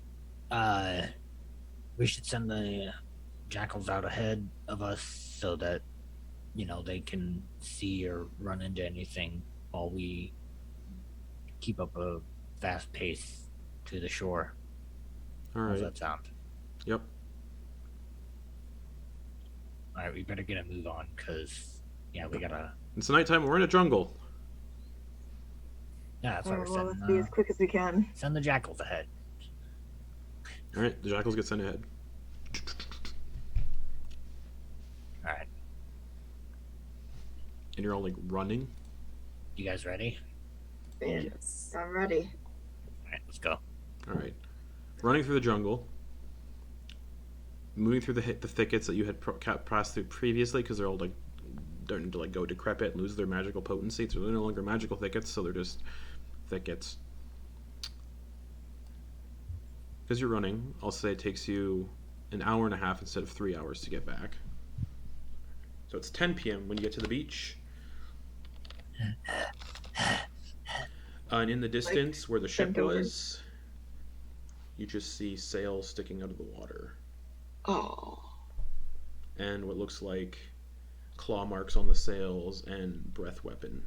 We should send the jackals out ahead of us so that they can see or run into anything while we keep up a fast pace to the shore. All How's right. that sound? Yep. All right, we better get a move on, because, yeah, we gotta... It's nighttime. We're in a jungle. Yeah, that's why we're Well, let's be as quick as we can. send the jackals ahead. All right. The jackals get sent ahead. All right, And you're all like running. you guys ready? Yes. I'm ready. All right, let's go. All right. Running through the jungle. Moving through the thickets that you had passed through previously, because they're all like starting to like go decrepit, lose their magical potency. So they're no longer magical thickets, so they're just thickets. Because you're running, I'll say it takes you an hour and a half instead of 3 hours to get back. So it's 10 p.m. when you get to the beach. And in the distance, where the ship bent over. was, you just see sails sticking out of the water. Oh. And what looks like claw marks on the sails and breath weapon.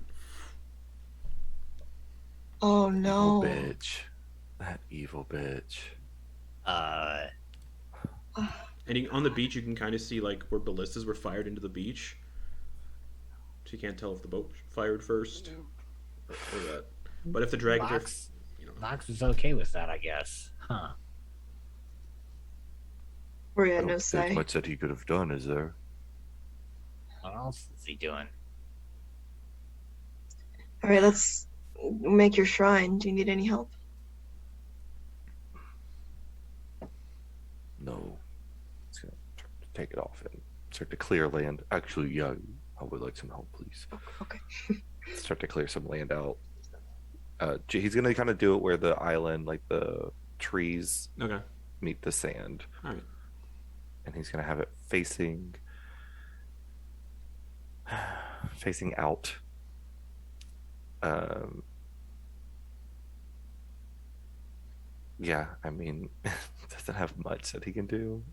Oh Evil no. bitch. That evil bitch. And on the beach, you can kind of see like where ballistas were fired into the beach. So you can't tell if the boat fired first or that. But if the dragons are, Vox, you know, Vox was okay with that, I guess. Huh. Or I yeah, don't no think there's say. much that he could have done, is there? What else is he doing? All right, let's make your shrine. Do you need any help? No. It's gonna take it off and start to clear land. Actually, yeah, I would like some help, please. Okay. Start to clear some land out. He's gonna kind of do it where the island, like the trees, okay, meet the sand, all right. and he's gonna have it facing out. Yeah, I mean, doesn't have much that he can do.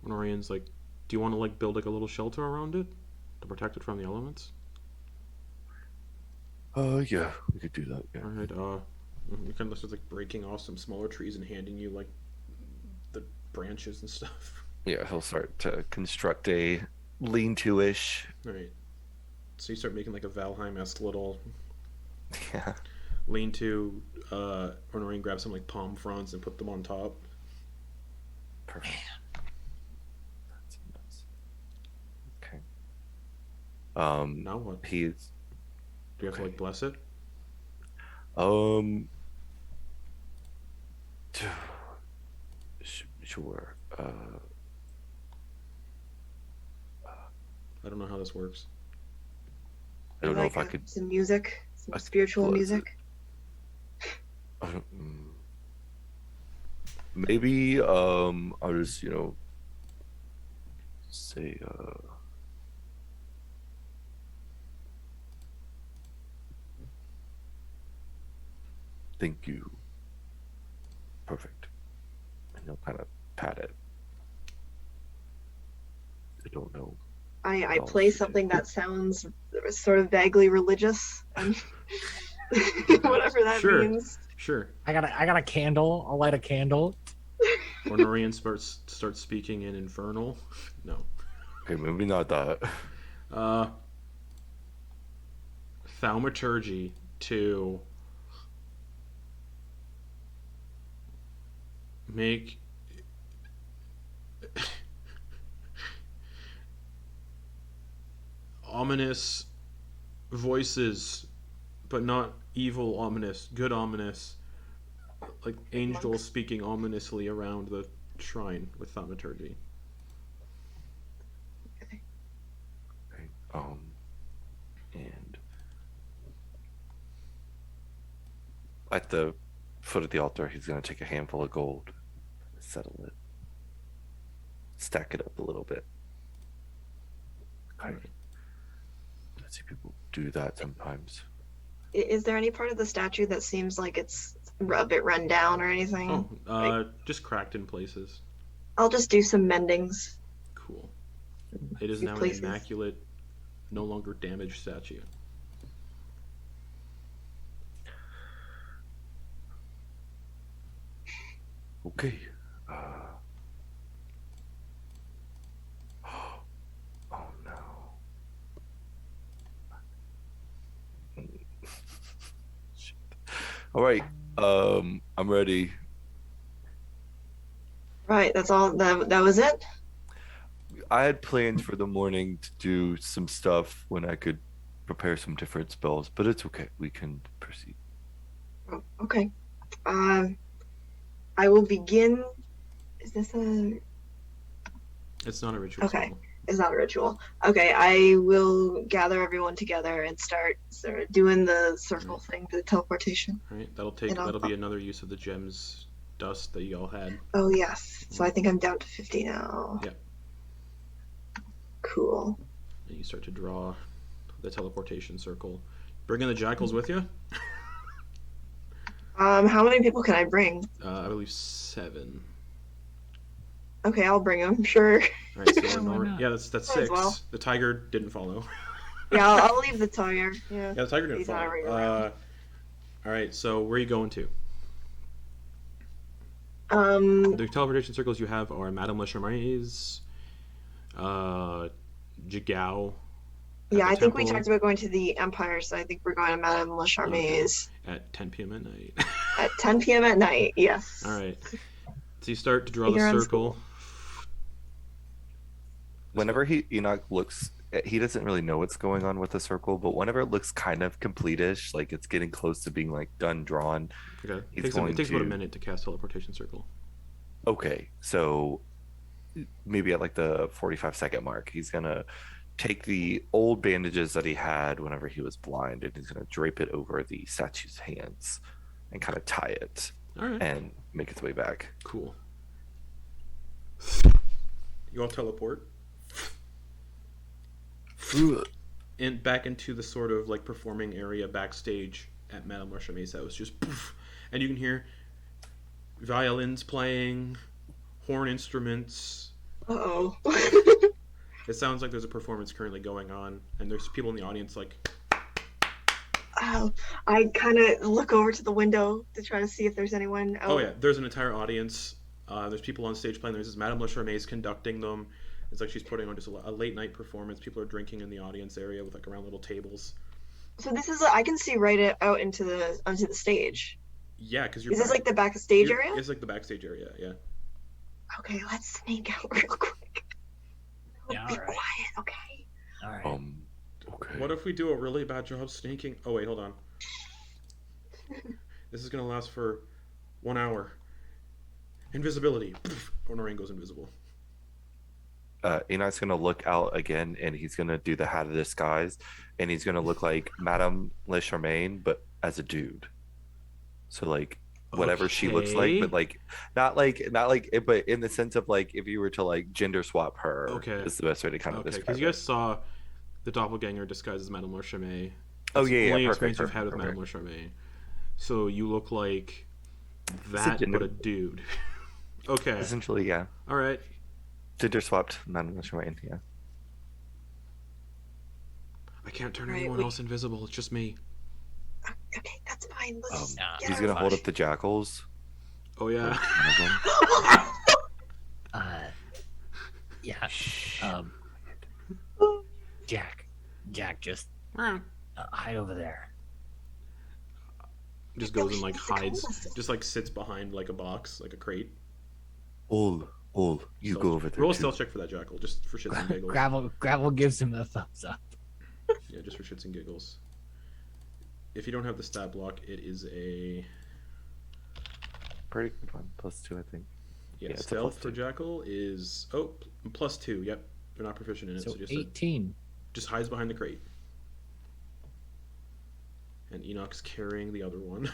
Norian's like, do you want to like build like a little shelter around it to protect it from the elements? Yeah, we could do that. Yeah. All right. We kind of starts like breaking off some smaller trees and handing you like the branches and stuff. Yeah, he'll start to construct a lean-to-ish. All right. So you start making like a Valheim-esque little Yeah. lean-to. Norian grabs some like palm fronds and put them on top. Perfect. That's nuts. Okay. Now what? Do He's you have to like bless it? Sure. I don't know how this works. I don't know Like, if I could. some music, some I could spiritual bless music. Maybe I'll just say thank you. Perfect. And he'll kind of pat it. I don't know. I Oh, play shit. something that sounds sort of vaguely religious, and whatever that Sure. means. Sure. I got a candle. I'll light a candle. Or Norian starts speaking in Infernal. No. Okay, maybe not that. Thaumaturgy to make ominous voices, but not evil ominous, good ominous, like angels Monks. speaking ominously around the shrine with thaumaturgy. Okay. And at the foot of the altar, he's gonna take a handful of gold, settle it, stack it up a little bit. Okay. I see people do that sometimes. Is there any part of the statue that seems like it's a bit run down or anything? Just cracked in places. I'll just do some mendings. Cool. It is Few now places. an immaculate, no longer damaged statue. Okay. Oh no. Shit. All right. I'm ready. Right, that's all. That was it. I had plans for the morning to do some stuff when I could prepare some different spells, but it's okay. We can proceed. Oh, okay. I will begin. Is this a? It's not a ritual Okay. spell. It's not a ritual. Okay, I will gather everyone together and start doing the circle thing for the teleportation. All right, And that'll be another use of the gems dust that y'all had. Oh yes. So I think I'm down to 50 now. Yep. Cool. And you start to draw the teleportation circle. Bringing the jackals with you? How many people can I bring? I believe 7. Okay, I'll bring them. Sure. All right, so Yeah, why not? yeah, that's Might as 6. well. The tiger didn't follow. Yeah, I'll leave the tire. Yeah. Yeah, the tiger didn't He's not follow. already around. All right, so where are you going to? The teleportation circles you have are Madame Le Charmaire's, Jigao. Yeah, I think we temple. talked about going to the Empire, so I think we're going to Madame Le Charmaire's At 10 p.m. at night. at 10 p.m. at night. Yes. All right. So you start to draw Figure the out circle. Whenever Enoch looks, he doesn't really know what's going on with the circle, but whenever it looks kind of complete-ish, like it's getting close to being like done drawn. Okay. It He's takes going about a to- minute to cast teleportation circle. Okay, so maybe at like the 45-second mark, he's gonna take the old bandages that he had whenever he was blind, and he's gonna drape it over the statue's hands and kind of tie it All right. and make its way back. Cool. You all teleport and back into the sort of like performing area backstage at Madame Le Charmaire's house. Just poof, and you can hear violins playing, horn instruments. Uh-oh. It sounds like there's a performance currently going on, and there's people in the audience like. I kind of look over to the window to try to see if there's anyone out. Oh yeah, there's an entire audience. There's people on stage playing. There's this Madame Le Charmaire's conducting them. It's like she's putting on just a late night performance. People are drinking in the audience area with like around little tables. So this is I can see right out into the stage. Yeah, because you're. Is this like the backstage you're- area? It's like the backstage area. Yeah. Okay, let's sneak out real quick. Yeah, Be alright. quiet, okay? All right. Okay. What if we do a really bad job sneaking? Oh wait, hold on. This is gonna last for 1 hour. Invisibility. Onorain goes invisible. Enoch's gonna look out again, and he's gonna do the hat of disguise, and he's gonna look like Madame Le Charmaine, but as a dude. So like whatever she looks like, Okay. but like not like it, but in the sense of like if you were to like gender swap her, Okay. is the best way to kind of Okay, describe because it. you guys saw the doppelganger disguised as Madame Le Charmaire. Oh, That's yeah, the yeah, only perfect, experience you've had with perfect, Madame Le Charmaire. So you look like that, gender- but a dude. Okay. Essentially, yeah, All right. gender swapped Madame Le Charmaine, yeah. I can't turn Right, anyone we- else invisible. It's just me. Okay, that's fine. Let's Nah, get He's out. gonna hold up the jackals. Oh yeah. One of them. Yeah. Jack, just hide over there. Just goes and like It's the hides. coolest. Just like sits behind like a box, like a crate. All, you Stealth- go over there. Roll a too. stealth check for that jackal, just for shits and giggles. Gravel gives him a thumbs up. Yeah, just for shits and giggles. If you don't have the stat block, it is a Pretty good one. +2, I think. yeah. Yeah, it's a Stealth for +2. jackal is +2. Yep, they're not proficient in it, so, So just 18. just hides behind the crate. And Enoch's carrying the other one.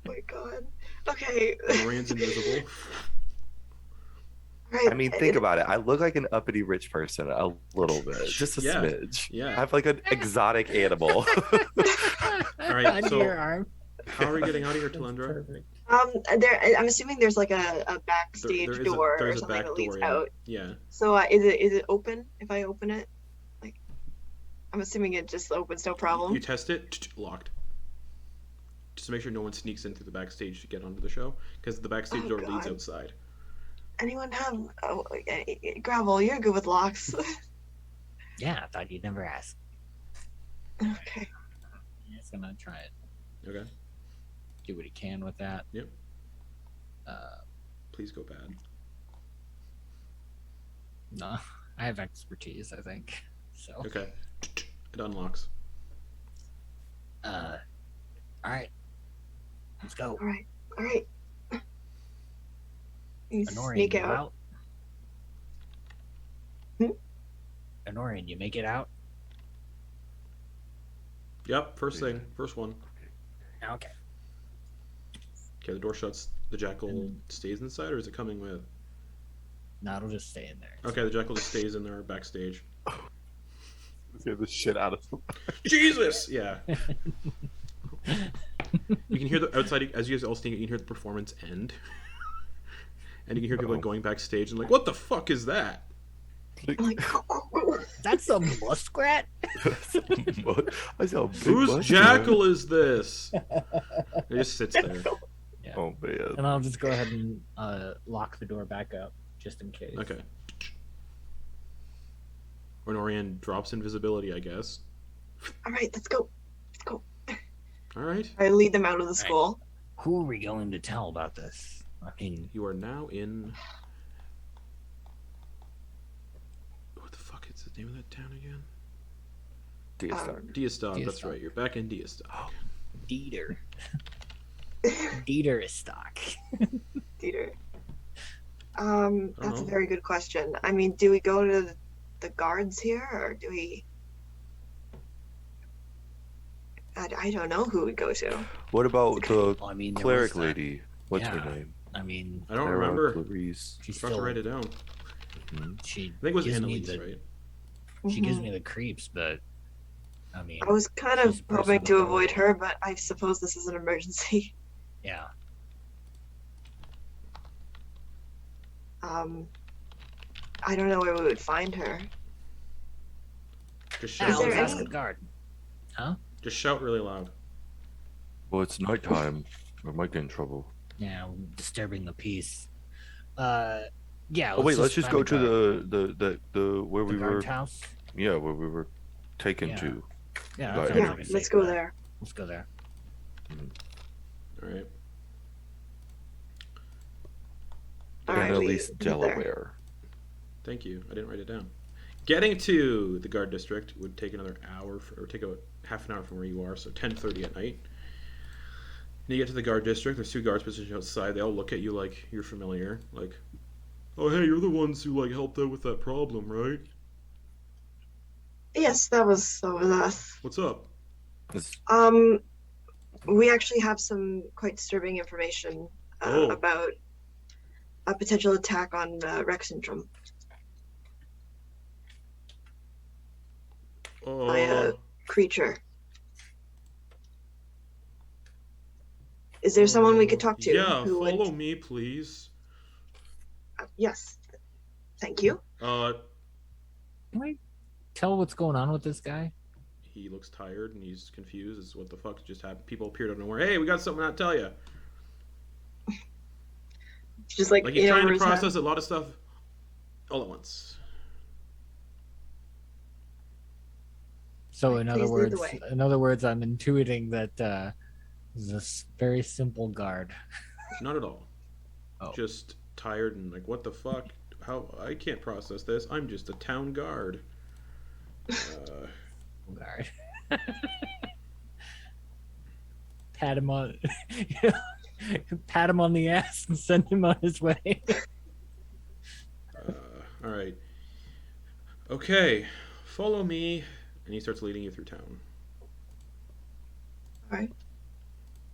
Oh my god. Okay. Moran's invisible. Right. I mean, think about it. I look like an uppity rich person a little bit, just a Yeah, smidge. I yeah. have like an exotic animal. All right, Under so your arm. how are we getting out of here, That's Talindra? perfect. I'm assuming there's like a backstage there is door there or is a something back that leads door, yeah. out. Yeah. So is it open if I open it? Like, I'm assuming it just opens, no problem. You test it, locked. just to make sure no one sneaks in through the backstage to get onto the show, because the backstage Oh, door leads God. outside. Anyone have Gravel? You're good with locks. Yeah, I thought you'd never ask. Okay. He's gonna try it. Okay, Do what he can with that. Yep. Uh, please go bad. no, I have expertise, I think. So. Okay, it unlocks. All right. Let's go. All right. You Honorian, sneak you out. out? Hmm? Honorian, you make it out? Yep, first thing, first one. Okay. Okay, the door shuts. The jackal And- stays inside, or is it coming with? No, it'll just stay in there. Okay, the jackal just stays in there backstage. Scare the shit out of them. Jesus! Yeah. You can hear the outside, as you guys all sneak, you can hear the performance end. And you can hear people like, going backstage and like, what the fuck is that? Like, That's a muskrat? I saw a big Whose muskrat. jackal is this? It just sits there. Yeah. Oh man. And I'll just go ahead and lock the door back up, just in case. Okay. Honorian drops invisibility, I guess. all right, let's go. All right. I lead them out of the school. Who are we going to tell about this? I mean, You are now in. What the fuck is the name of that town again? Deastark. Diastog, that's Diastog. right. You're back in Diastog. Dieter. Dieter is stock. Dieter. That's know. a very good question. I mean, do we go to the guards here, or do we? I don't know who we go to. What about the Well, I mean, there cleric was that- lady? What's her Yeah. name? I mean, I don't Clara remember. Clarice. she's I'll have to still. write it down. She I think it was gives me Annalise, the right? she gives Mhm. me the creeps, but I mean, I was kind she's of the person hoping to to go avoid to. her, but I suppose this is an emergency. yeah. I don't know where we would find her. Just Yeah, shout. there let's ask any- the guard. Just shout really loud. Well, it's nighttime. We might get in trouble. Yeah, disturbing the peace. Yeah. Oh wait, let's just find go a to guard. the where The we were. guard's house. Yeah, where we were taken Yeah. to. Yeah, Right. that sounds Yeah, like a let's safe go bet. there. Let's go there. All right. All right, Annalise we get there. Delaware. Thank you. I didn't write it down. Getting to the guard district would take another hour, or take a half an hour from where you are, so 10:30 at night. And you get to the guard district. There's two guards positioned outside. They all look at you like you're familiar. Like, oh hey, you're the ones who like helped out with that problem, right? Yes, that was us. What's up? It's- We actually have some quite disturbing information Oh. about a potential attack on Rexendrum by a creature. Is there someone we could talk to? Yeah, who would- follow me, please. Yes. Thank you. Can I tell what's going on with this guy? He looks tired and he's confused. As what the fuck just happened? People appeared out of nowhere. Hey, we got something to tell you. Just like, Like you he's know, trying to where's that? process a lot of stuff all at once. So in Please lead the way. other words, I'm intuiting that this is a very simple guard. Not at all. Oh. Just tired and like, what the fuck? How I can't process this. I'm just a town guard. Guard. Pat him on, pat him on the ass and send him on his way. All right. Okay, follow me, and he starts leading you through town. All right.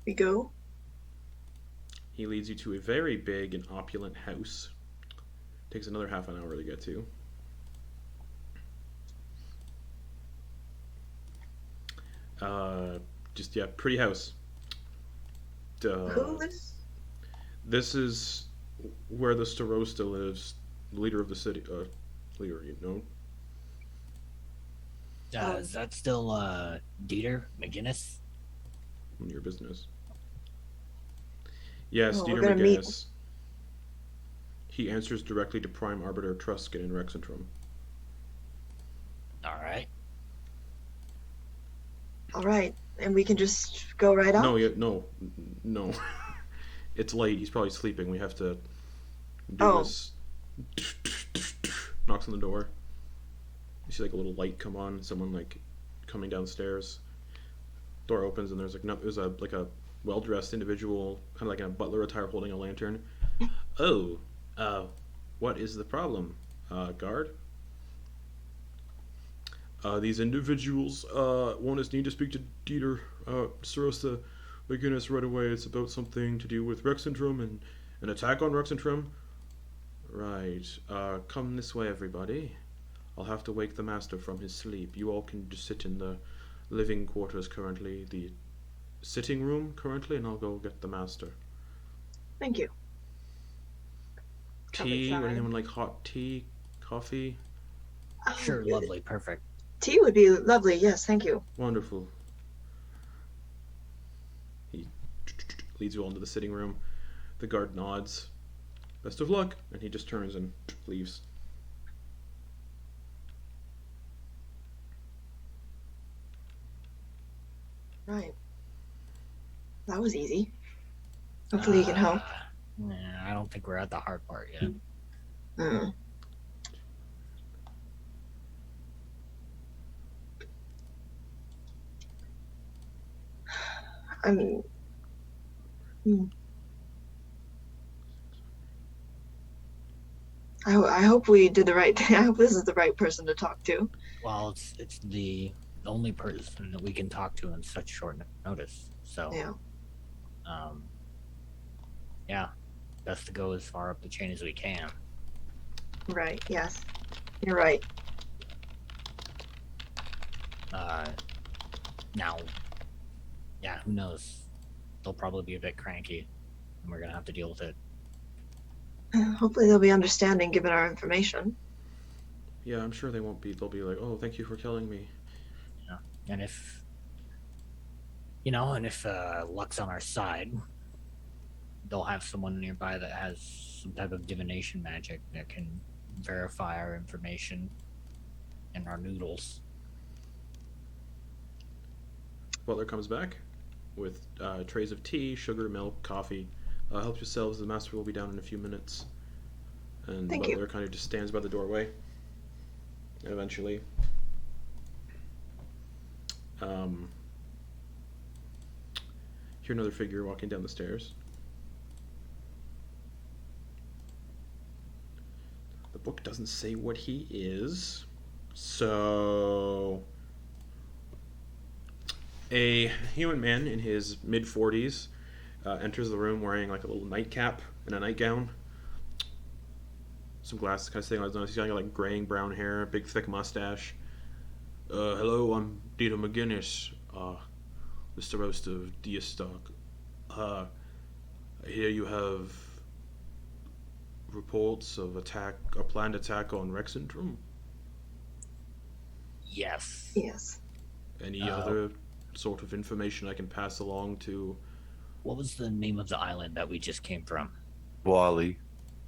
We go. He leads you to a very big and opulent house. Takes another half an hour to get to. Just yeah, pretty house. Who lives? This is where the Starosta lives, leader of the city. Leader, you know. Is that still Dieter McGinnis? In your business. Yes, Oh, we're Dieter gonna meet. McGinnis. He answers directly to Prime Arbiter Truscan in Rexentrum. All right. All right, and we can just go right up. No. It's late. He's probably sleeping. We have to do Oh. this. Knocks on the door. You see like a little light come on. Someone like coming downstairs. Door opens and there's like a well-dressed individual, kind of like in a butler attire, holding a lantern. Oh, what is the problem, guard? These individuals want us need to speak to Dieter, Sorceress McGinnis right away. It's about something to do with Rexentrum and an attack on Rexentrum. Right. Come this way, everybody. I'll have to wake the master from his sleep. You all can just sit in the living quarters currently, the sitting room currently, and I'll go get the master. Thank you. Tea? Would anyone like hot tea? Coffee? Sure, lovely, perfect. Tea would be lovely. Yes, thank you. Wonderful. He leads you all into the sitting room. The guard nods. Best of luck. And he just turns and leaves. Right. That was easy. Hopefully you can help. Nah, I don't think we're at the hard part yet. Mm. I mean, I hope we did the right thing. I hope this is the right person to talk to. Well, it's the only person that we can talk to in such short notice. So, Yeah. Yeah, best to go as far up the chain as we can. Right. Yes. You're right. Now, yeah, who knows? They'll probably be a bit cranky, and we're gonna have to deal with it. Hopefully they'll be understanding given our information. Yeah, I'm sure they won't be. They'll be like, oh, thank you for telling me. Yeah, and if luck's on our side, they'll have someone nearby that has some type of divination magic that can verify our information and our noodles. Butler comes back with trays of tea, sugar, milk, coffee. Help yourselves. The master will be down in a few minutes. And Thank Butler you. kind of just stands by the doorway. Eventually. Hear another figure walking down the stairs. The book doesn't say what he is. So... A human man in his mid-40s enters the room wearing like a little nightcap and a nightgown. Some glasses kind of sitting on his nose. He's got like graying brown hair, big thick mustache. Hello, I'm Dieter McGinnis, the Sorceress of Deastock. I hear you have reports of a planned attack on Rexentrum. Yes. Yes. Any other sort of information I can pass along to... What was the name of the island that we just came from? Wally.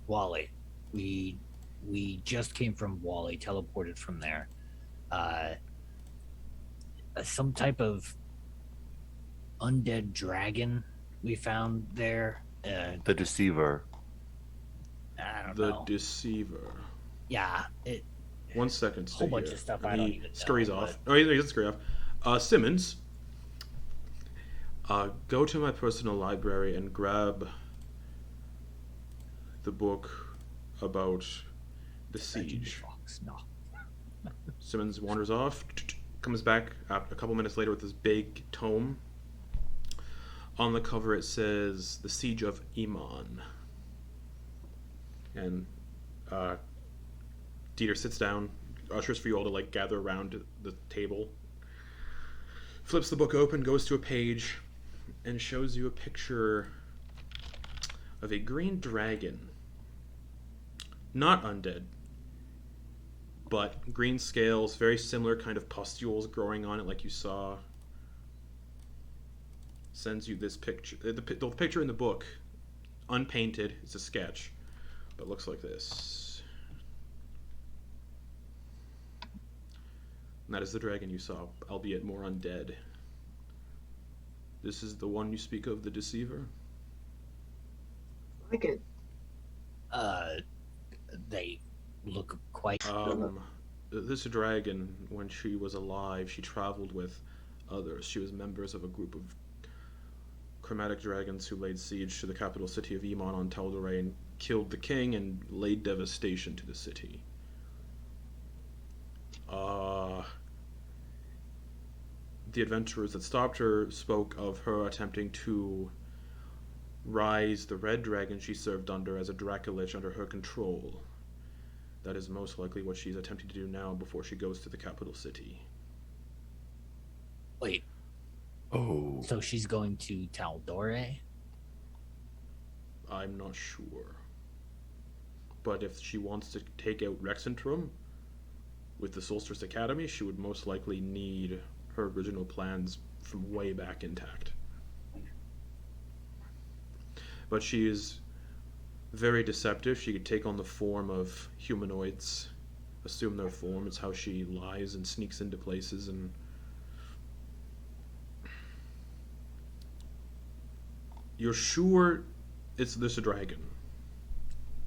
Wally. We just came from Wally, teleported from there. Some type of undead dragon we found there. The Deceiver. I don't The know. Deceiver. Yeah, 1 second, stay whole bunch here. of stuff And I don't he even know, scurries off. but- Oh, he doesn't scurry off. Simmons, go to my personal library and grab the book about the siege. Fox, no. Simmons wanders off, comes back a couple minutes later with this big tome. On the cover it says, The Siege of Iman. And Dieter sits down, ushers for you all to like gather around the table, flips the book open, goes to a page, and shows you a picture of a green dragon. Not undead, but green scales, very similar kind of pustules growing on it like you saw. Sends you this picture. The picture in the book unpainted. It's a sketch, but it looks like this. And that is the dragon you saw, albeit more undead. This is the one you speak of, the Deceiver? Like it. They look quite. This dragon, when she was alive, she traveled with others. She was members of a group of chromatic dragons who laid siege to the capital city of Emon on Talindra, killed the king, and laid devastation to the city. The adventurers that stopped her spoke of her attempting to rise the red dragon she served under as a Dracolich under her control. That is most likely what she's attempting to do now before she goes to the capital city. Wait, Oh. so she's going to Tal'Dorei? I'm not sure. But if she wants to take out Rexentrum with the Sorceress Academy, she would most likely need her original plans from way back intact. But she is very deceptive. She could take on the form of humanoids, assume their form. It's how she lies and sneaks into places. And you're sure it's this dragon?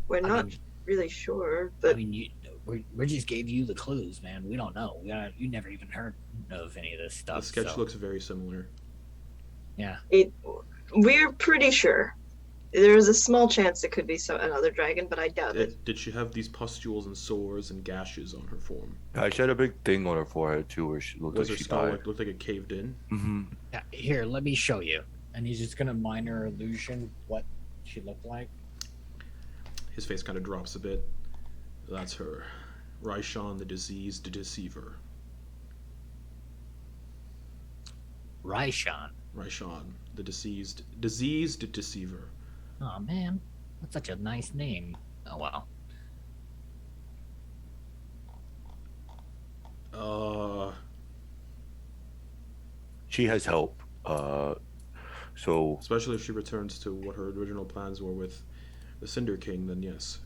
We're I not mean- really sure, I but mean, we just gave you the clues, man. We don't know. You never even heard of any of this stuff. The sketch so, looks very similar. Yeah. we're pretty sure. There's a small chance it could be another dragon, but I doubt it. Did she have these pustules and sores and gashes on her form? She had a big thing on her forehead too, where she looked Was her like she skull died. looked like it caved in? Mm-hmm. Yeah, here, let me show you. And he's just gonna minor illusion what she looked like. His face kind of drops a bit. That's her. Raishan, the diseased deceiver. Raishan. Raishan, the diseased deceiver. Oh man, that's such a nice name. Oh wow. She has help. So Especially if she returns to what her original plans were with the Cinder King, then yes.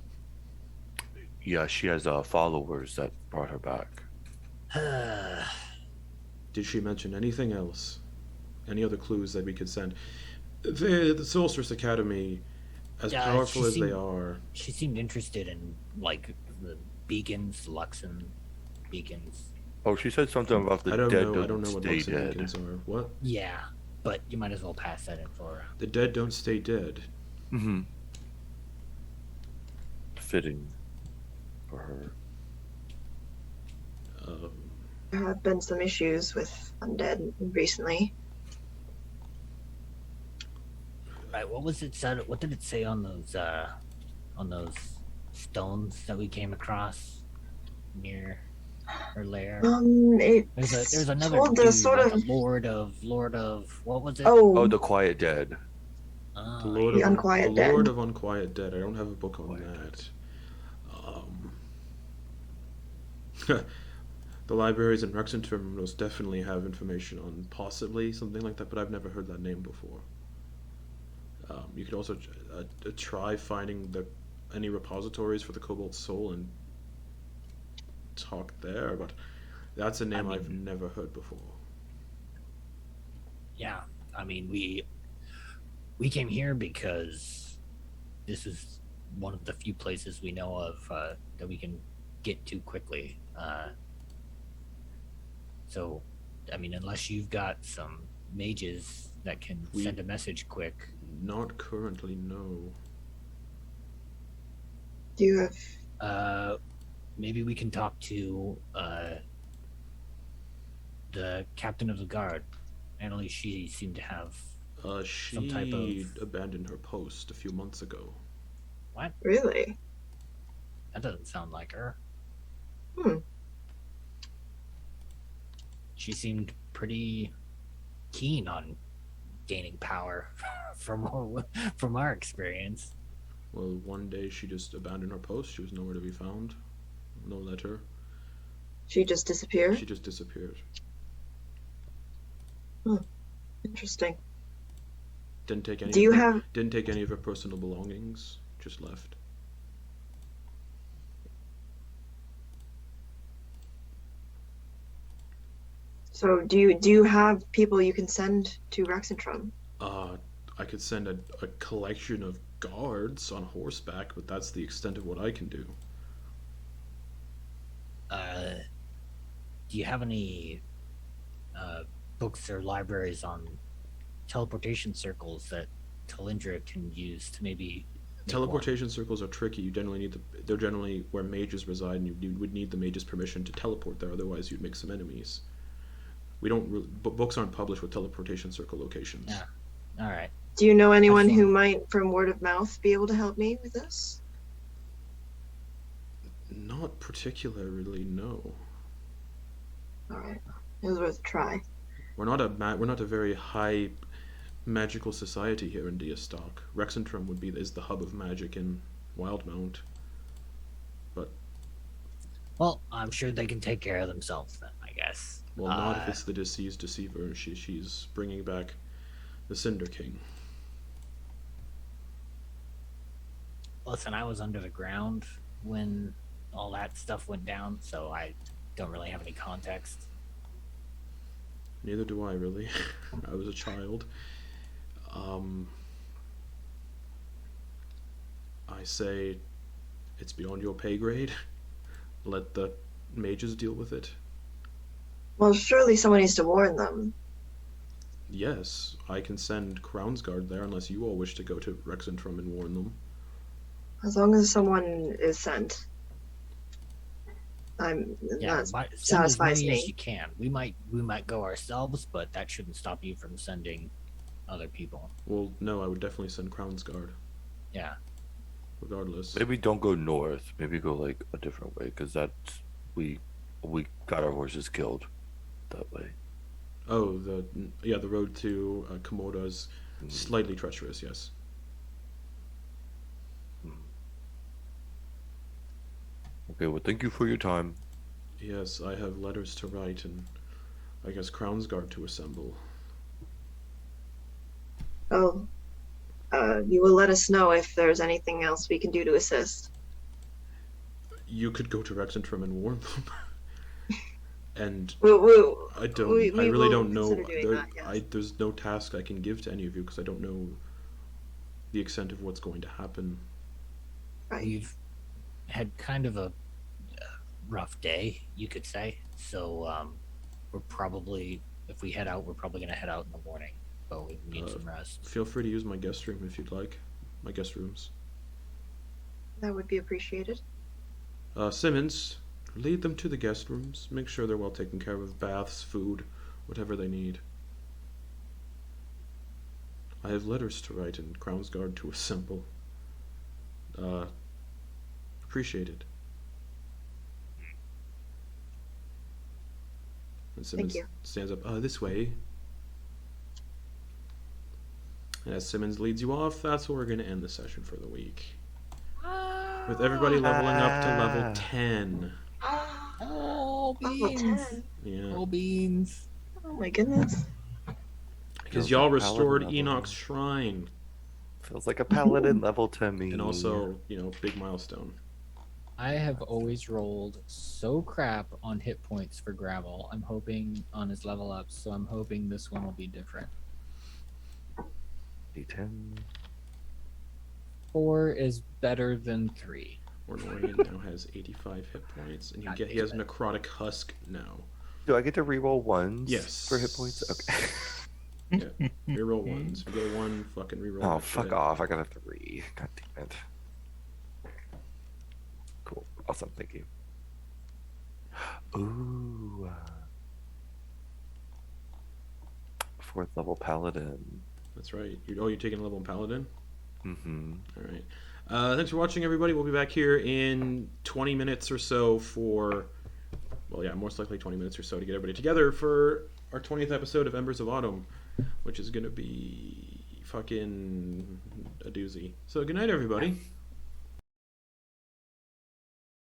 yeah, she has followers that brought her back. Did she mention anything else? Any other clues that we could send? The Sorceress Academy, as Yeah, powerful she as they seemed- are, She seemed interested in like the beacons, Luxon beacons. Oh, she said something about the I don't dead know. I don't know don't what stay Luxon dead. beacons are. What? Yeah, but you might as well pass that info around. The dead don't stay dead. Mm-hmm. Fitting for her. There have been some issues with undead recently. Right, what was it said? What did it say on those stones that we came across near her lair? There's another told dude, the sort like of a lord of what was it? Oh, the Quiet Dead. Oh, The Lord The of Unquiet the Lord Dead. of Unquiet Dead. I don't have a book on Unquiet that. The libraries in Rexentrum most definitely have information on possibly something like that, but I've never heard that name before. You could also try finding any repositories for the Cobalt Soul and talk there, but that's a name I've never heard before. Yeah, I mean we came here because this is one of the few places we know of that we can get to quickly. So, I mean, unless you've got some mages that can send a message quick. Not currently, no. Do you have Maybe we can talk to the captain of the guard. And at least she seemed to have She some type of- abandoned her post a few months ago. what? really? That doesn't sound like her. Hmm. She seemed pretty keen on gaining power from our experience. Well, one day she just abandoned her post. She was nowhere to be found. No letter. She just disappeared? She just disappeared. Interesting. Didn't take any. Do you have? Didn't take any of her personal belongings. Just left. So do you have people you can send to Rexentrum? I could send a collection of guards on horseback, but that's the extent of what I can do. Do you have any books or libraries on teleportation circles that Talindra can use to maybe make Teleportation circles are tricky. You generally need they're generally where mages reside, and you would need the mage's permission to teleport there. Otherwise, you'd make some enemies. We don't. Books aren't published with teleportation circle locations. Yeah. All right. Do you know anyone That's who fine. might, from word of mouth, be able to help me with this? Not particularly, no. All right, it was worth a try. We're not a very high magical society here in Diastock. Rexentrum is the hub of magic in Wildemount. Well, I'm sure they can take care of themselves then, I guess. Well, not if it's the deceased deceiver. She's bringing back the Cinder King. Listen, I was under the ground when all that stuff went down, so I don't really have any context. Neither do I, really. I was a child. I say it's beyond your pay grade. Let the mages deal with it. Well, surely someone needs to warn them. Yes, I can send Crownsguard there unless you all wish to go to Rexentrum and warn them. As long as someone is sent, Yeah, that send as satisfies many as me. you can. We might go ourselves, but that shouldn't stop you from sending other people. Well, no, I would definitely send Crownsguard, Yeah. regardless. Maybe don't go north. Maybe go like a different way, because that's we got our horses killed that way. Oh, the road to Komoda is slightly treacherous, yes. Okay, well, thank you for your time. Yes, I have letters to write and I guess Crownsguard to assemble. Oh, you will let us know if there's anything else we can do to assist. You could go to Rexentrum and warn them. And We I we really will don't know. consider doing that, yes. There's no task I can give to any of you because I don't know the extent of what's going to happen. Right. We've had kind of a rough day, you could say. So we're probably, if we head out, we're probably going to head out in the morning. But we need some rest. Feel free to use my guest room if you'd like. My guest rooms. That would be appreciated. Simmons, lead them to the guest rooms. Make sure they're well taken care of. Baths, food, whatever they need. I have letters to write and Crownsguard to assemble. Appreciated. And Simmons you. stands up. This way. And as Simmons leads you off, that's where we're going to end the session for the week. With everybody leveling up to level 10. Oh, Level beans! 10. Yeah. Oh, beans! Oh my goodness. Because Feels y'all like restored Paladin level. Enok's shrine. Feels like a paladin level to me. And also, big milestone. I have always rolled so crap on hit points for Gravel. I'm hoping on his level ups, so I'm hoping this one will be different. D10. 4 is better than 3. Ornorian now has 85 hit points, and God he has damn it. Necrotic Husk now. Do I get to reroll ones? Yes. For hit points? Okay. Yeah, reroll ones. If you get a 1, fucking reroll. Oh, that fuck shit. off. I got a 3. God damn it. Cool. Awesome. Thank you. Ooh. 4th level paladin. That's right. You're taking a level in Paladin? Mm-hmm. All right. Thanks for watching, everybody. We'll be back here in 20 minutes or so for... Well, yeah, most likely 20 minutes or so to get everybody together for our 20th episode of Embers of Autumn, which is going to be fucking a doozy. So good night, everybody.